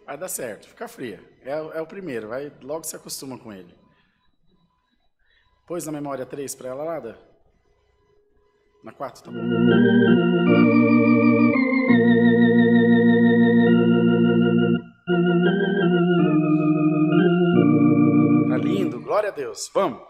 Vai dar certo, fica fria. É o primeiro, vai, logo se acostuma com ele. Pôs na memória 3 para ela, Lada? Na 4, tá bom. Tá lindo, glória a Deus. Vamos.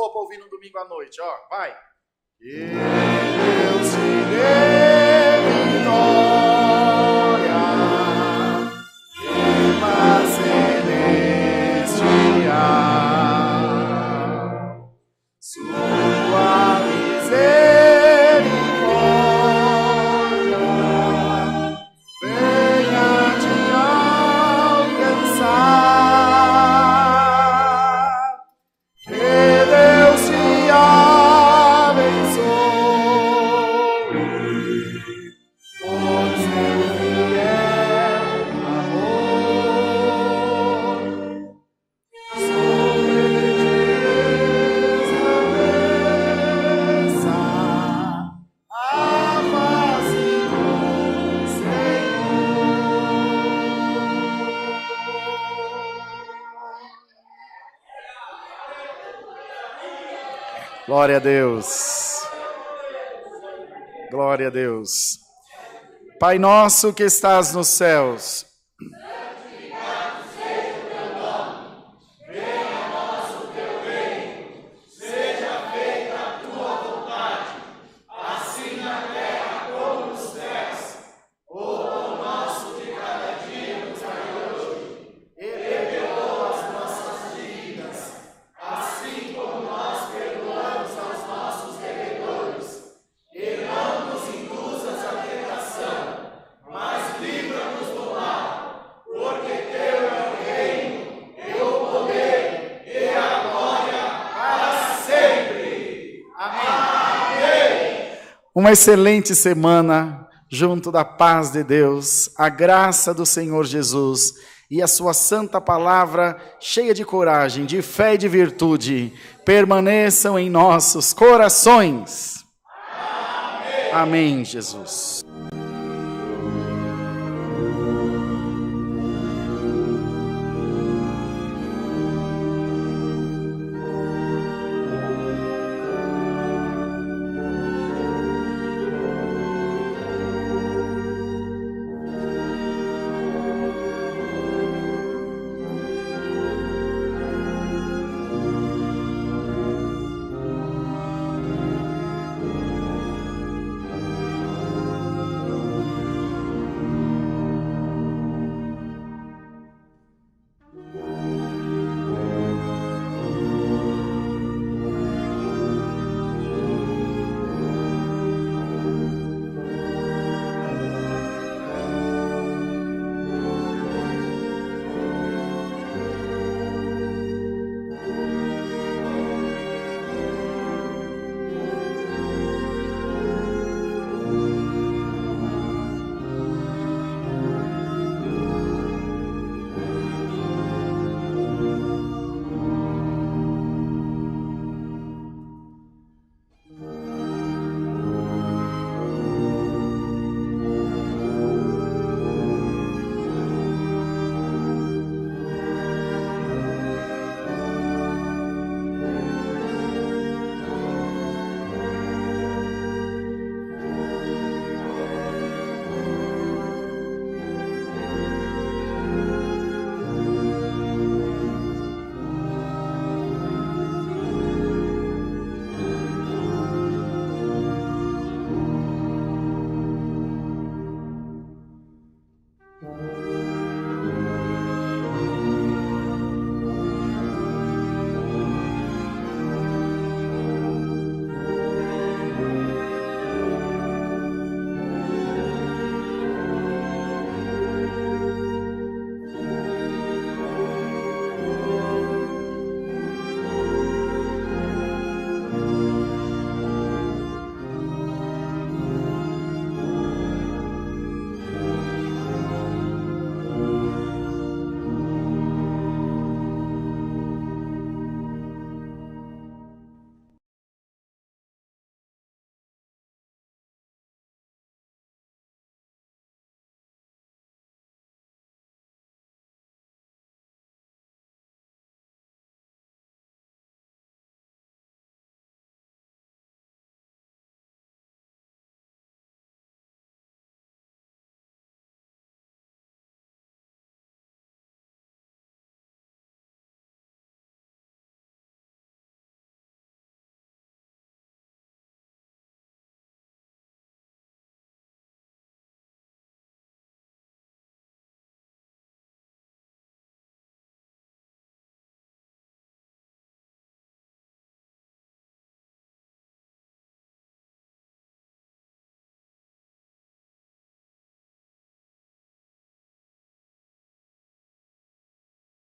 boa para ouvir no domingo à noite, ó, vai. Que Deus te dê vitória e paz celestial. Sua misericórdia venha te alcançar. Que Deus te abençoe com seu fiel amor. Sobre ti estabeleça a paz do Senhor. Glória a Deus. Glória a Deus. Pai nosso que estás nos céus, uma excelente semana junto da paz de Deus, a graça do Senhor Jesus e a sua santa palavra cheia de coragem, de fé e de virtude permaneçam em nossos corações. Amém, Jesus.